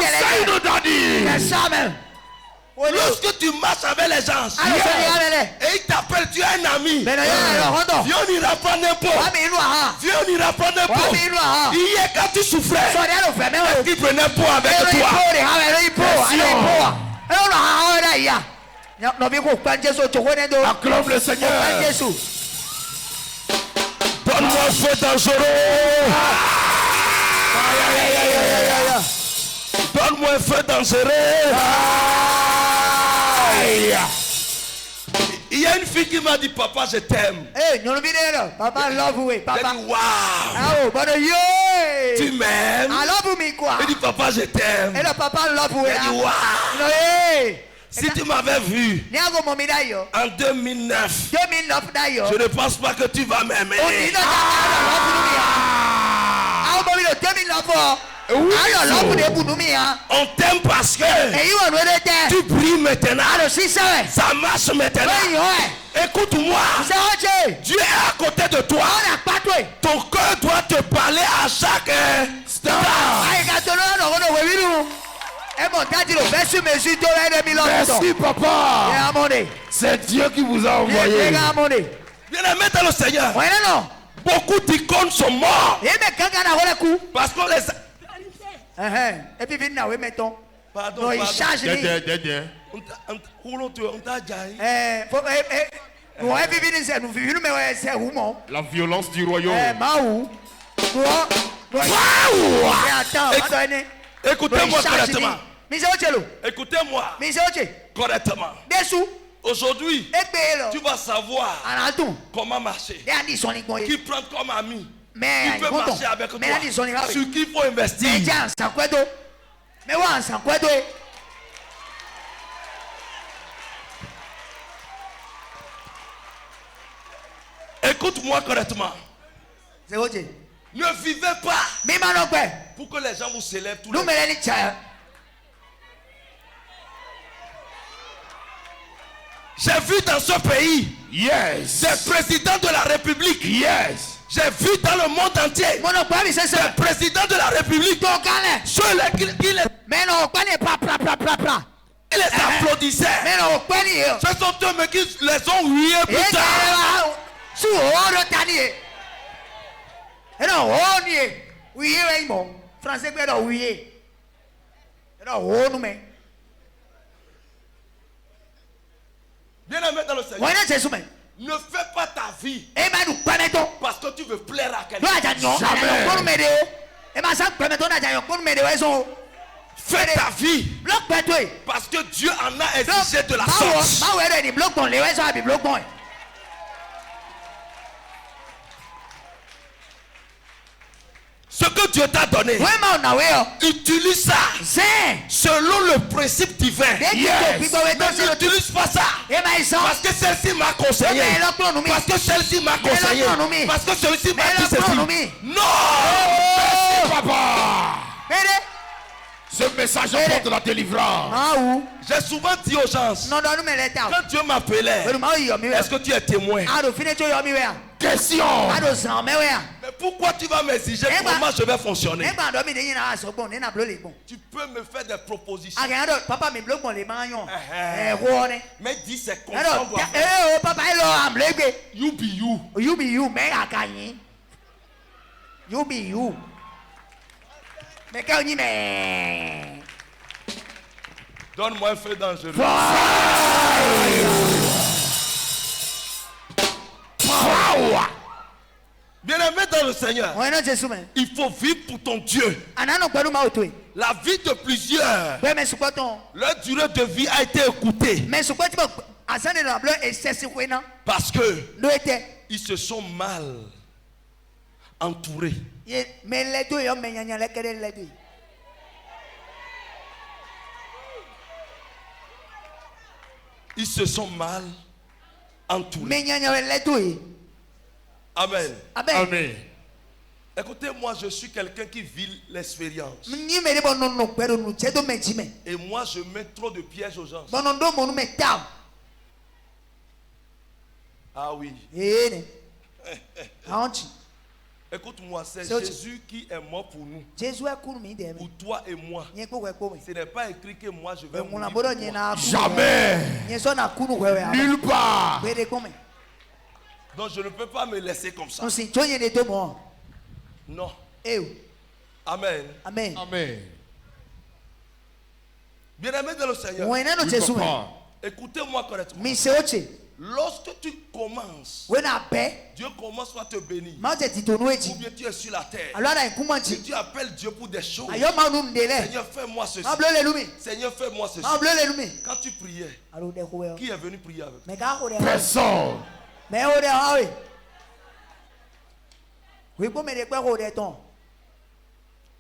[SPEAKER 3] Enseigne-nous, Daddy.
[SPEAKER 1] Lorsque tu marches avec les gens et ils t'appellent, tu es un ami. Viens, on ira pas n'importe. Viens, on ira pas n'importe. Hier, quand tu souffrais, est-ce qu'ils prenaient pour avec toi?
[SPEAKER 3] Acclame le Seigneur.
[SPEAKER 1] Donne-moi un feu dangereux. Donne-moi un feu dangereux. Il y a une fille qui m'a dit, papa, je t'aime.
[SPEAKER 2] Papa, love you. Papa.
[SPEAKER 1] J'ai dit, waouh. Tu m'aimes? Il dit, papa, je t'aime.
[SPEAKER 2] Et le papa love you.
[SPEAKER 1] J'ai dit, waouh. Si tu m'avais vu en 2009, je ne pense pas que tu vas m'aimer. Oui, on t'aime parce que tu brilles maintenant. Ça marche maintenant. Écoute-moi. Dieu est à côté de toi. Ton cœur doit te parler à chaque instant.
[SPEAKER 3] Merci papa. C'est Dieu qui vous a envoyé.
[SPEAKER 1] Bien-aimé dans le Seigneur. Beaucoup d'icônes sont morts. Parce qu'on les a...
[SPEAKER 2] Non, il change.
[SPEAKER 3] La violence du royaume.
[SPEAKER 1] Écoutez-moi correctement. Écoutez-moi correctement. Aujourd'hui, tu vas savoir comment marcher. Qui prendre comme ami. Qui peut marcher avec toi. Sur qui il faut investir. Écoute-moi correctement. Ne vivez pas pour que les gens vous célèbrent tous les jours. J'ai vu dans ce pays des présidents de la République. J'ai vu dans le monde entier des présidents de la République. Ceux qui les applaudissaient. Ce sont eux qui les ont hués plus tard. Bien-aimé dans le Seigneur, ne fais pas ta vie parce que tu veux plaire à quelqu'un. Fais ta vie parce que Dieu en a exigé de la sorte. Ce que Dieu t'a donné, utilise ça selon le principe divin. Ne n'utilise pas ça parce que celle-ci m'a conseillé, parce que celle-ci m'a conseillé, parce que celui-ci m'a dit ceci. Non.
[SPEAKER 3] Merci papa. Ce message apporte la délivrance.
[SPEAKER 1] J'ai souvent dit aux gens, quand Dieu m'appelait, est-ce que tu es témoin?
[SPEAKER 3] Question.
[SPEAKER 1] Mais pourquoi tu vas m'exiger comment je vais fonctionner? Tu peux me faire des propositions. Mais dis c'est comme ça. You be you.
[SPEAKER 2] You be you, mais you be you. Mais quand on dit mais
[SPEAKER 1] donne-moi un feu dangereux. Bien-aimé dans le Seigneur, il faut vivre pour ton Dieu. La vie de plusieurs, leur durée de vie a été écoutée parce que ils se sont mal entourés. Ils se sont mal entourés. Amen.
[SPEAKER 3] Amen.
[SPEAKER 1] Écoutez-moi, je suis quelqu'un qui vit l'expérience. Et moi, je mets trop de pièges aux gens. Ah oui. Écoute-moi, c'est Jésus qui est mort pour nous. Pour toi et moi. Ce n'est pas écrit que moi je vais mourir pour toi.
[SPEAKER 3] Jamais. Nulle part.
[SPEAKER 1] Donc je ne peux pas me laisser comme ça. Non. Amen.
[SPEAKER 3] Amen.
[SPEAKER 1] Bien-aimé dans le Seigneur,
[SPEAKER 3] Oui,
[SPEAKER 1] écoutez-moi correctement. Lorsque tu commences, Dieu commence à te bénir. Ou bien tu es sur la terre. Et tu appelles Dieu pour des choses. Seigneur, fais-moi ceci. Seigneur, fais-moi ceci. Quand tu priais, qui est venu prier avec toi?
[SPEAKER 3] Personne.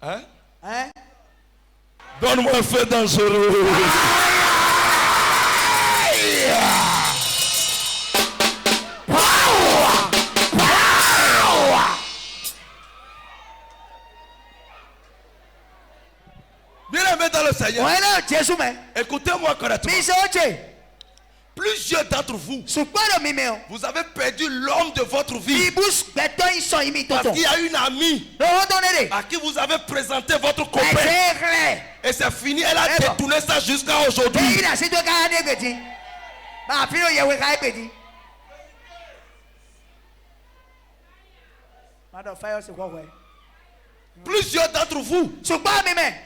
[SPEAKER 1] Hein? Donne-moi un feu dangereux. Bien-aimé dans le Seigneur, écoutez-moi correctement. Plusieurs d'entre vous, vous avez perdu l'homme de votre vie. Parce qu'il y a une amie à qui vous avez présenté votre copain. Et c'est fini, elle a détourné ça jusqu'à aujourd'hui. Plusieurs d'entre vous,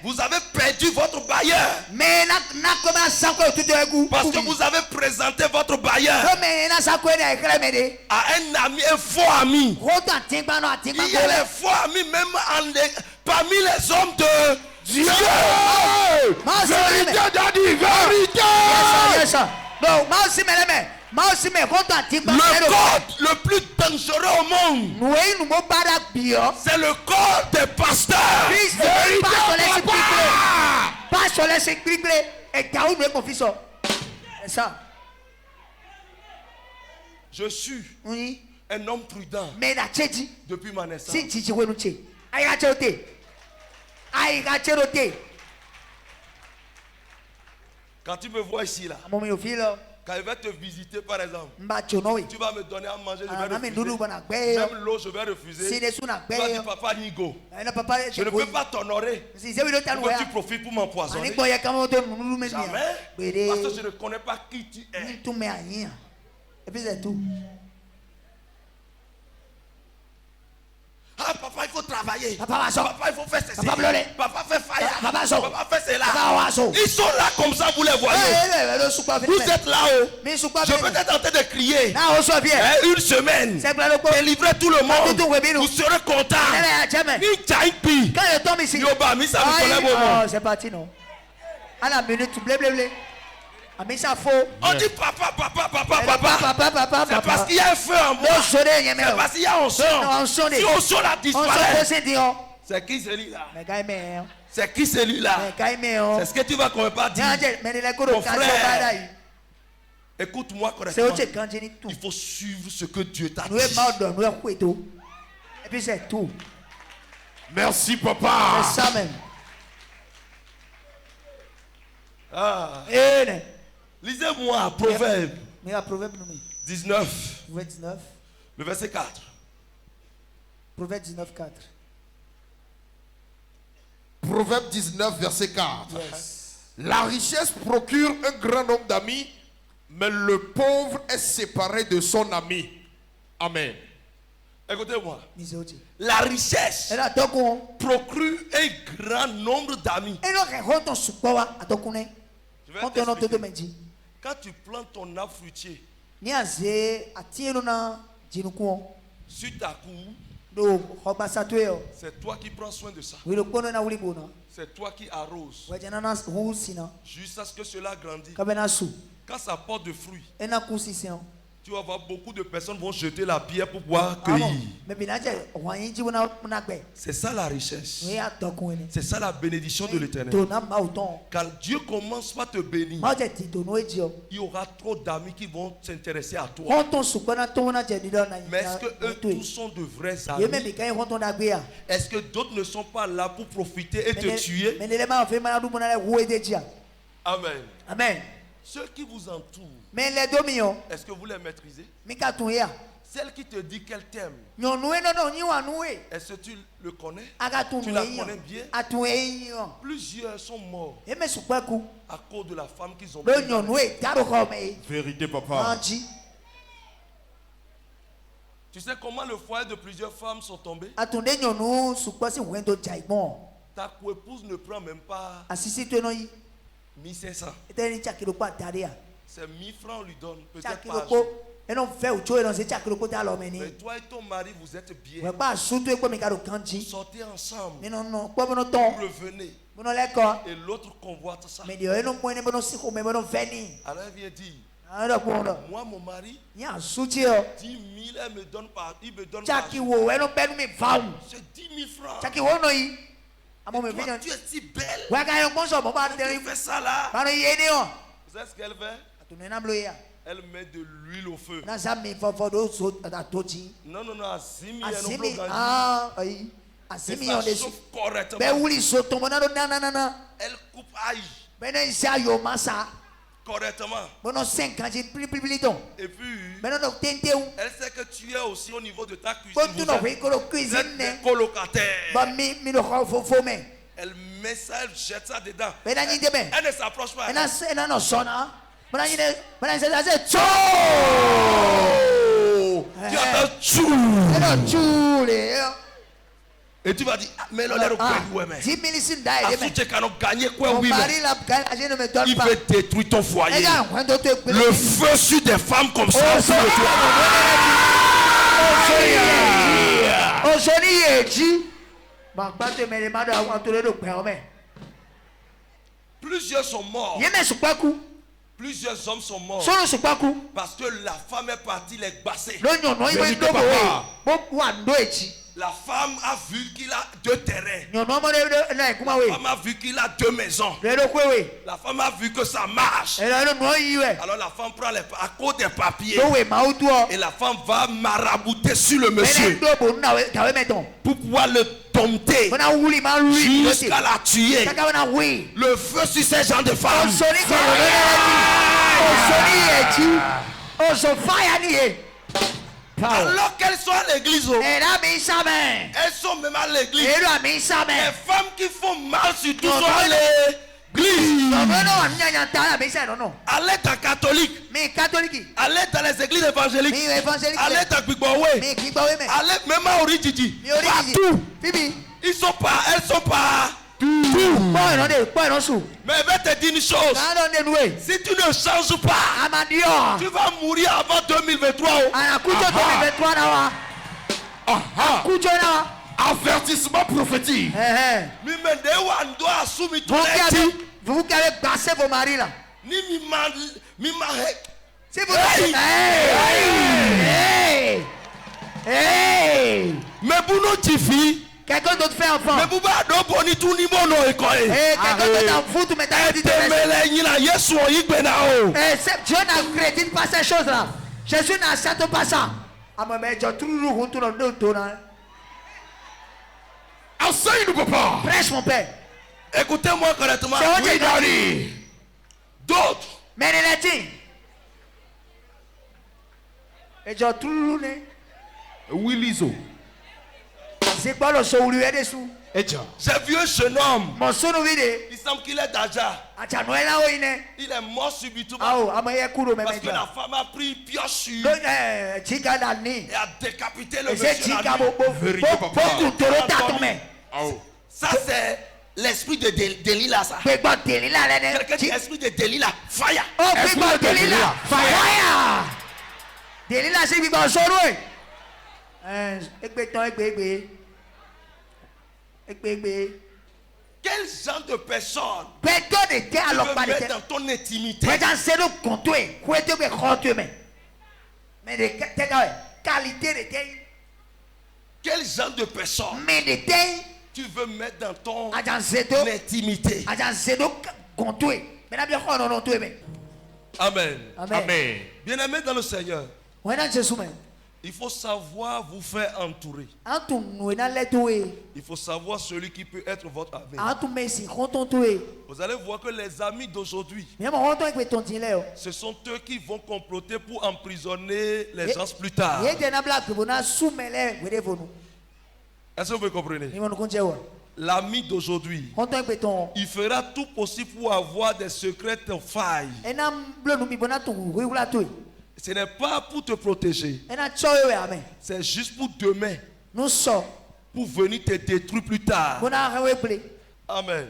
[SPEAKER 1] vous avez perdu votre bailleur. Parce que vous avez présenté votre bailleur à un ami, un faux ami. Il y a les faux amis même parmi les hommes de Dieu. Vérité, daddy, vérité. Le corps le plus dangereux au monde, c'est le corps des pasteurs. Je suis un homme prudent depuis ma naissance. Quand tu me vois ici là, quand il va te visiter par exemple, tu vas me donner à manger, je vais refuser. Même l'eau, je vais refuser. Tu vas dire papa Nigo, je ne peux pas t'honorer pour que tu profites pour m'empoisonner. Jamais. Parce que je ne connais pas qui tu es.
[SPEAKER 2] Et puis c'est tout.
[SPEAKER 1] Ah papa, il faut travailler.
[SPEAKER 2] Papa,
[SPEAKER 1] il faut faire ceci.
[SPEAKER 2] Papa, pleurer.
[SPEAKER 1] Papa fait faillite.
[SPEAKER 2] Papa,
[SPEAKER 1] fait cela.
[SPEAKER 2] Papa,
[SPEAKER 1] ils sont là comme ça, vous les voyez. Vous êtes là-haut. Je peux être en train de crier. Une semaine. Délivrer tout le monde. Vous serez content.
[SPEAKER 2] C'est parti, non. À la minute, blé.
[SPEAKER 1] On dit papa. C'est parce qu'il y a un feu en moi. C'est parce qu'il y a un son. Si on son a disparu. C'est qui celui-là? C'est qui celui-là? C'est ce que tu vas quand même pas dire. Mon frère, écoute-moi correctement. Il faut suivre ce que Dieu t'a dit.
[SPEAKER 2] Et puis c'est tout.
[SPEAKER 3] Merci papa.
[SPEAKER 2] C'est ça même.
[SPEAKER 1] Lisez-moi Proverbe 19. Le verset 4.
[SPEAKER 2] Proverbe 19, 4.
[SPEAKER 3] Proverbe 19, verset 4.
[SPEAKER 2] Yes.
[SPEAKER 3] La richesse procure un grand nombre d'amis, mais le pauvre est séparé de son ami. Amen.
[SPEAKER 1] Écoutez-moi. La richesse procure un grand nombre d'amis. Quand tu plantes ton arbre fruitier sur ta cour, c'est toi qui prends soin de ça. C'est toi qui arroses jusqu'à ce que cela grandisse. Quand ça porte de fruits, tu vas voir beaucoup de personnes vont jeter la pierre pour pouvoir cueillir. C'est ça la richesse. C'est ça la bénédiction de l'Éternel. Quand Dieu commence par te bénir, il y aura trop d'amis qui vont s'intéresser à toi. Mais est-ce que eux tous sont de vrais amis? Est-ce que d'autres ne sont pas là pour profiter et te tuer? Amen.
[SPEAKER 2] Amen.
[SPEAKER 1] Ceux qui vous entourent, est-ce que vous les maîtrisez? Celle qui te dit qu'elle t'aime, est-ce que tu le connais? Tu la connais bien? Plusieurs sont morts à cause de la femme qu'ils ont pris.
[SPEAKER 3] Vérité, papa.
[SPEAKER 1] Tu sais comment le foyer de plusieurs femmes sont tombés? Ta co-épouse ne prend même pas 1500. C'est 1000 francs, on lui donne. Peut-être pas.
[SPEAKER 2] Mais
[SPEAKER 1] toi et ton mari, vous êtes bien.
[SPEAKER 2] Vous
[SPEAKER 1] sortez ensemble.
[SPEAKER 2] Vous
[SPEAKER 1] revenez. Et l'autre convoite ça. Alors elle vient dire, moi mon mari, 10 000, elle me donne pas. Il me donne pas. C'est 10 000 francs. Toi, tu es si belle. Tu fais ça là. Vous savez ce qu'elle fait? Elle met de l'huile au feu. Non, non, non, à 6 000, elle chauffe correctement. Elle coupe aïe. Correctement. Et puis, elle sait que tu es aussi au niveau de ta cuisine. Vous êtes des colocataires. Elle met ça, elle jette ça dedans. Elle ne s'approche pas. Tu entends tchou. Et tu vas dire, mais l'on est au coin, mais. Il veut détruire ton foyer. Le feu sur des femmes comme ça. Plusieurs sont morts. Plusieurs hommes sont morts. Parce que la femme est partie les basser. La femme a vu qu'il a 2 terrains. La femme a vu qu'il a 2 maisons. La femme a vu que ça marche. Alors la femme prend à cause des papiers. Et la femme va marabouter sur le monsieur. Pour pouvoir le dompter. Jusqu'à la tuer. Le feu sur ces gens de femmes. Alors qu'elles sont à l'église, elles sont même à l'église. Les femmes qui font mal sur tout sont à l'église. Allez en catholique. Allez dans les églises évangéliques. Allez dans Bigbowe. Allez même à Orididi. Partout. Elles sont pas. Mais je vais te dire une chose. Si tu ne changes pas, tu vas mourir avant 2023. Avertissement prophétique.
[SPEAKER 2] Vous avez passé vos maris là. Si vous
[SPEAKER 1] mais pour nous filles,
[SPEAKER 2] quelqu'un d'autre fait enfant.
[SPEAKER 1] Mais quelqu'un
[SPEAKER 2] d'autre en fout, mais Dieu n'accrédite pas ces choses là. Jésus n'accepte pas ça. Prêche mon père.
[SPEAKER 1] Écoutez-moi correctement. D'autres.
[SPEAKER 2] Mais les dit. Et j'ai tout
[SPEAKER 1] oui, Liso.
[SPEAKER 2] C'est quoi le show lui est dessous?
[SPEAKER 1] J'ai vu un jeune homme.
[SPEAKER 2] Mon son
[SPEAKER 1] il semble qu'il est d'Aja. Il est mort subitement. Parce que la femme a pris une pioche sur et a décapité le monsieur. Ça c'est l'esprit de Delilah ça. Quelqu'un dit esprit de Delilah. Fire.
[SPEAKER 2] Esprit de Delilah. Fire. Delilah c'est qui va jouer.
[SPEAKER 1] Quel genre de personne
[SPEAKER 2] tu veux
[SPEAKER 1] mettre dans ton intimité? Quel genre de personne tu veux mettre dans ton intimité? Amen.
[SPEAKER 2] Amen.
[SPEAKER 1] Bien-aimé dans le Seigneur, il faut savoir vous faire entourer. Il faut savoir celui qui peut être votre ami. Vous allez voir que les amis d'aujourd'hui, ce sont eux qui vont comploter pour emprisonner les gens plus tard. Est-ce que vous comprenez? L'ami d'aujourd'hui, il fera tout possible pour avoir des secrets de failles. Ce n'est pas pour te protéger. C'est juste pour demain. Pour venir te détruire plus tard. Amen.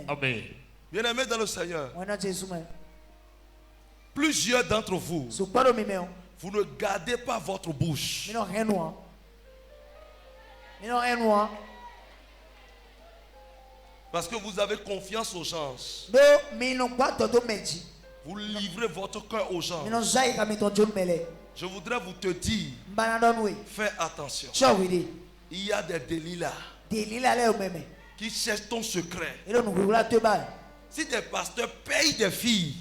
[SPEAKER 2] Amen.
[SPEAKER 1] Bien aimé dans le Seigneur. Plusieurs d'entre vous, vous ne gardez pas votre bouche. Parce que vous avez confiance aux gens. Vous livrez votre cœur aux gens. Je voudrais vous te dire, fais attention. Il y a des Delilah qui cherchent ton secret. Si des pasteurs payent des filles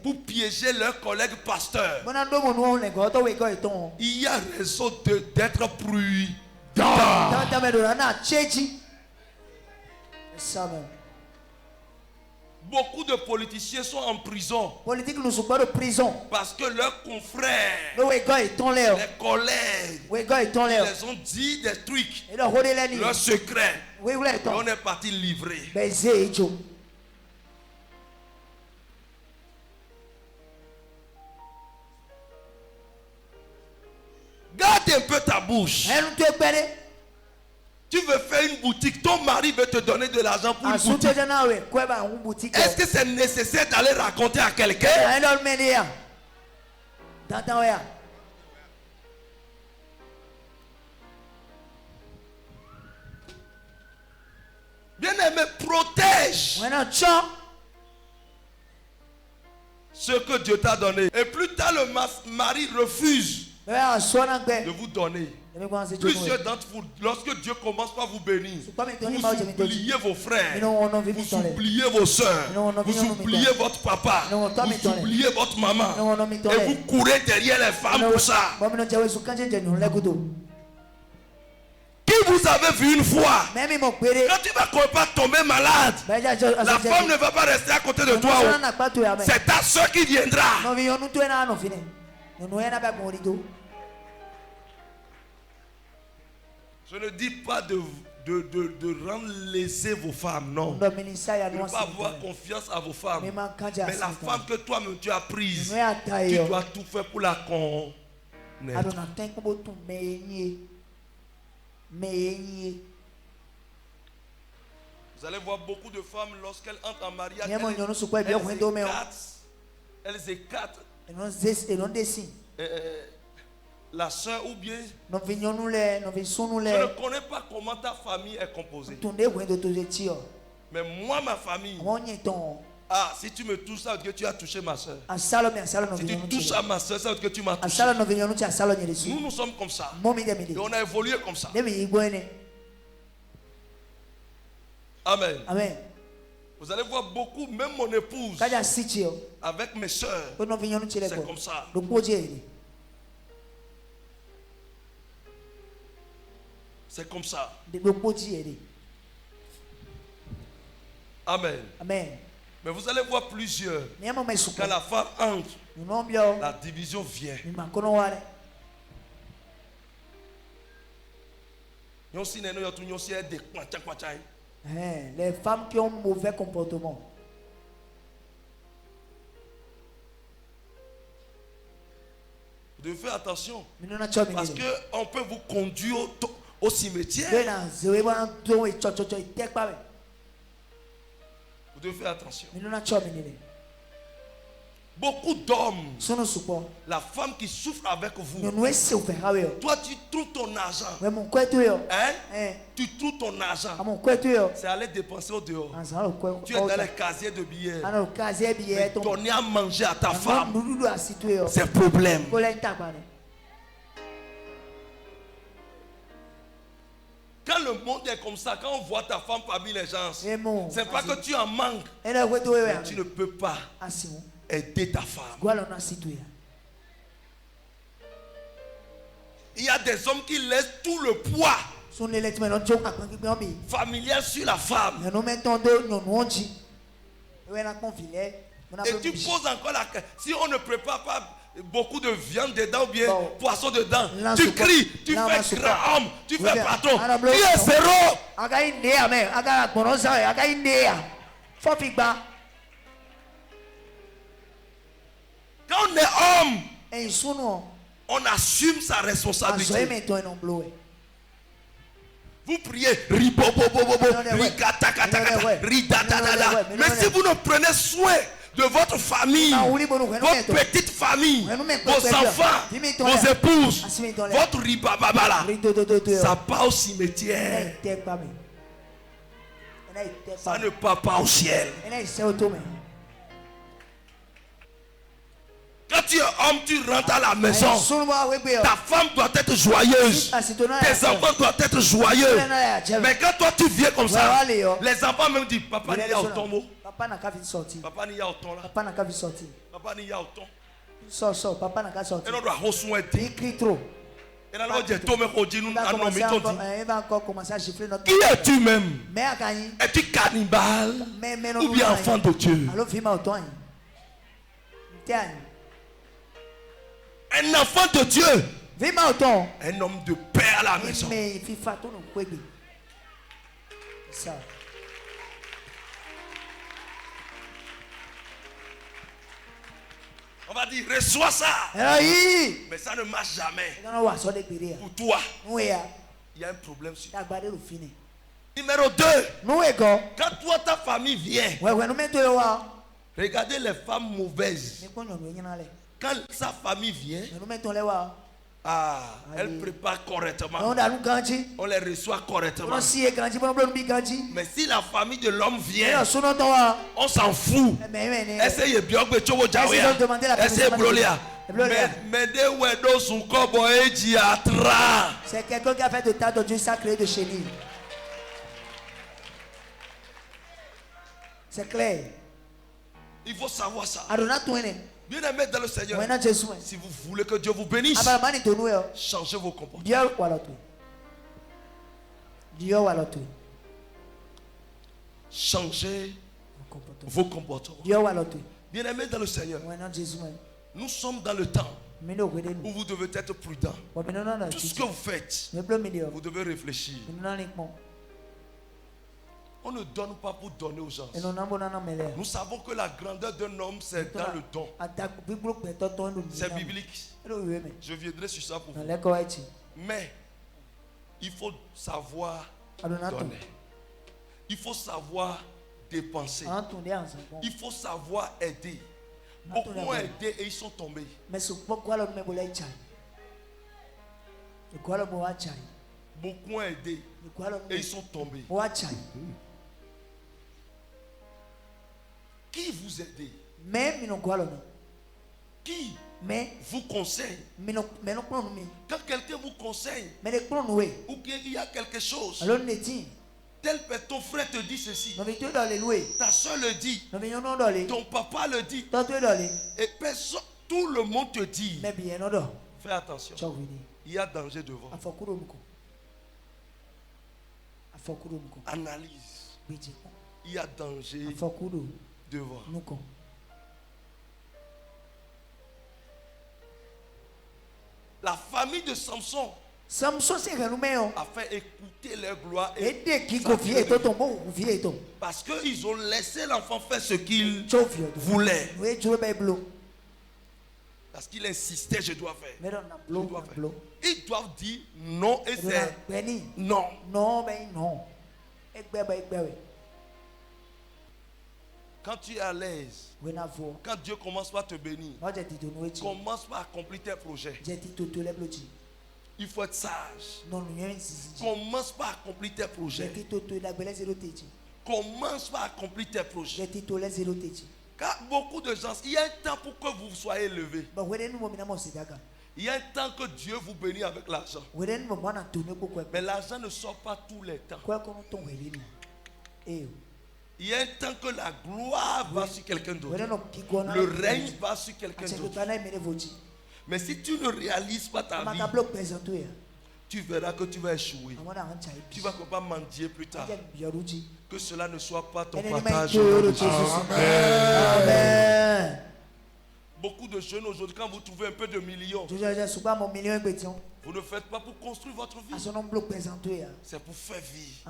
[SPEAKER 1] pour piéger leurs collègues pasteurs, il y a raison d'être prudent. Beaucoup de politiciens sont en prison parce que leurs confrères, les collègues, ils les ont dit des trucs, leurs secrets, et on est parti livrer. Garde un peu ta bouche. Tu veux faire une boutique, ton mari veut te donner de l'argent pour une boutique. Est-ce que c'est nécessaire d'aller raconter à quelqu'un? Bien-aimé, protège ce que Dieu t'a donné. Et plus tard, le mari refuse de vous donner. Plusieurs d'entre vous, lorsque Dieu commence par vous bénir, vous oubliez vos frères, vous oubliez vos soeurs, vous oubliez votre papa, vous oubliez votre maman, et vous courez derrière les femmes pour ça. Qui vous avez vu une fois, quand tu vas pas tomber malade, la femme ne va pas rester à côté de toi. C'est ta soeur qui viendra. Je ne dis pas de rendre laisser vos femmes, non. De ne pas avoir confiance à vos femmes. Mais la femme que toi-même tu as prise, tu dois tout faire pour la connaître. Vous allez voir beaucoup de femmes lorsqu'elles entrent en mariage, elles écartent la soeur ou bien je ne connais pas comment ta famille est composée. Mais moi, ma famille, si tu me touches, ça veut dire que tu as touché ma soeur. Si tu touches à ma soeur, ça veut dire que tu m'as touché. Nous sommes comme ça. Et on a évolué comme ça. Amen.
[SPEAKER 2] Amen.
[SPEAKER 1] Vous allez voir beaucoup, même mon épouse, avec mes soeurs, c'est comme ça. C'est comme ça. Amen.
[SPEAKER 2] Amen.
[SPEAKER 1] Mais vous allez voir plusieurs. Quand la femme entre, la division vient.
[SPEAKER 2] Les femmes qui ont mauvais comportement.
[SPEAKER 1] Vous devez faire attention. Parce qu'on peut vous conduire au cimetière. Vous devez faire attention. Beaucoup d'hommes, la femme qui souffre avec vous, toi tu trouves ton argent, tu trouves ton argent, c'est aller dépenser au dehors. Tu es dans les casiers de billets, donner à manger à ta femme, c'est un problème. Quand le monde est comme ça, quand on voit ta femme parmi les gens, c'est pas que tu en manques, mais tu ne peux pas aider ta femme. Il y a des hommes qui laissent tout le poids familial sur la femme. Et tu poses encore la question. Si on ne prépare pas beaucoup de viande dedans ou bien poisson dedans, tu cries, tu fais grand homme, tu fais patron. Tu es zéro. Quand on est homme, on assume sa responsabilité. Vous priez, mais si vous ne prenez soin de votre famille, votre petite famille, vos enfants, vos épouses, votre ribababala, ça part au cimetière. Ça ne part pas au ciel. Quand tu es homme, tu rentres à la maison. Ta femme doit être joyeuse. Tes enfants doivent être joyeux. Mais quand toi tu viens comme ça, les enfants même disent papa n'y a autant mot. Papa n'y a autant là. Papa n'y a autant. Et on doit recevoir. Il crie trop. Qui es-tu même? Es-tu cannibale ou bien enfant de Dieu? Un enfant de Dieu, un homme de paix à la maison. On va dire, reçois ça. Mais ça ne marche jamais. Pour toi, il y a un problème sur toi. Numéro 2. Quand toi, ta famille vient, regardez les femmes mauvaises. Quand sa famille vient, elle prépare correctement. On les reçoit correctement. Mais si la famille de l'homme vient, on s'en fout. Essayez bien que tu
[SPEAKER 2] c'est quelqu'un qui a fait de tas de Dieu sacré de chez lui. C'est clair.
[SPEAKER 1] Il faut savoir ça. Bien aimé dans le Seigneur, si vous voulez que Dieu vous bénisse, changez vos comportements. Changez vos comportements. Bien aimé dans le Seigneur, nous sommes dans le temps où vous devez être prudent. Tout ce que vous faites, vous devez réfléchir. On ne donne pas pour donner aux gens. Nous savons que la grandeur d'un homme, c'est dans le don. C'est biblique. Je viendrai sur ça pour vous. Mais il faut savoir donner. Il faut savoir dépenser. Il faut savoir aider. Beaucoup ont aidé et ils sont tombés. Beaucoup ont aidé et ils sont tombés. Qui vous aide? Qui vous conseille? Quand quelqu'un vous conseille ou qu'il y a quelque chose, ton frère te dit ceci, ta soeur le dit, ton papa le dit, et personne, tout le monde te dit. Fais attention, il y a danger devant. Analyse. Il y a danger devant. La famille de Samson a fait écouter leur gloire parce qu'ils ont laissé l'enfant faire ce qu'il voulait. Parce qu'il insistait, je dois faire. Ils doivent dire non et c'est non. Quand tu es à l'aise, quand Dieu commence par te bénir, commence par accomplir tes projets. Il faut être sage. Commence par accomplir tes projets. Commence par accomplir tes projets. Car beaucoup de gens, il y a un temps pour que vous soyez élevés. Il y a un temps que Dieu vous bénit avec l'argent. Mais l'argent ne sort pas tous les temps. Il y a un temps que la gloire va sur quelqu'un d'autre. Le règne va sur quelqu'un d'autre. Mais si tu ne réalises pas ta vie, tu verras que tu vas échouer. Tu vas pas mendier plus tard. Que cela ne soit pas ton partage. Amen. Beaucoup de jeunes aujourd'hui, quand vous trouvez un peu de millions, vous ne faites pas pour construire votre vie. C'est pour faire vie.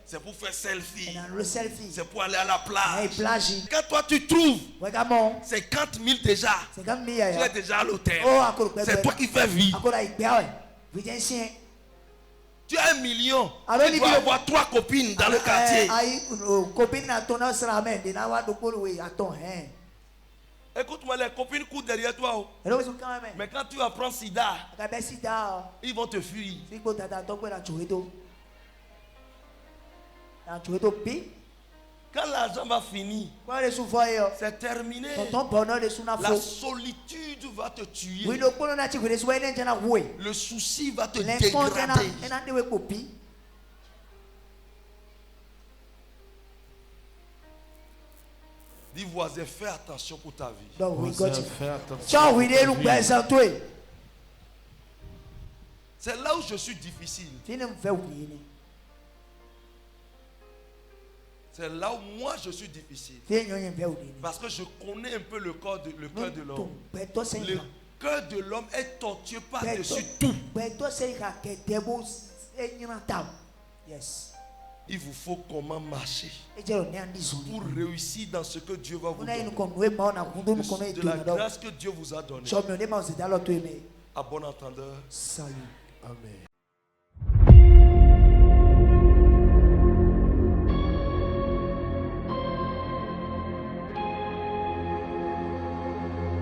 [SPEAKER 1] C'est pour faire selfie. C'est pour aller à la plage. Quand toi tu trouves 50 000 déjà, tu es déjà à l'hôtel. C'est toi qui fais vie. Tu as 1 million. Tu dois avoir 3 copines dans le quartier. Écoute-moi, les copines courent derrière toi. Mais quand tu vas prendre sida, ils vont te fuir. Quand l'argent va finir, c'est terminé. La solitude va te tuer. Le souci va te dégrader. Dis voisin, fais attention pour ta vie. C'est là où je suis difficile. C'est là où moi je suis difficile. Parce que je connais un peu le cœur de l'homme. Le cœur de l'homme est tortueux par-dessus tout.
[SPEAKER 3] Yes.
[SPEAKER 1] Il vous faut comment marcher pour réussir dans ce que Dieu va vous donner. De la grâce que Dieu vous a donnée. À bon entendeur.
[SPEAKER 2] Salut.
[SPEAKER 3] Amen.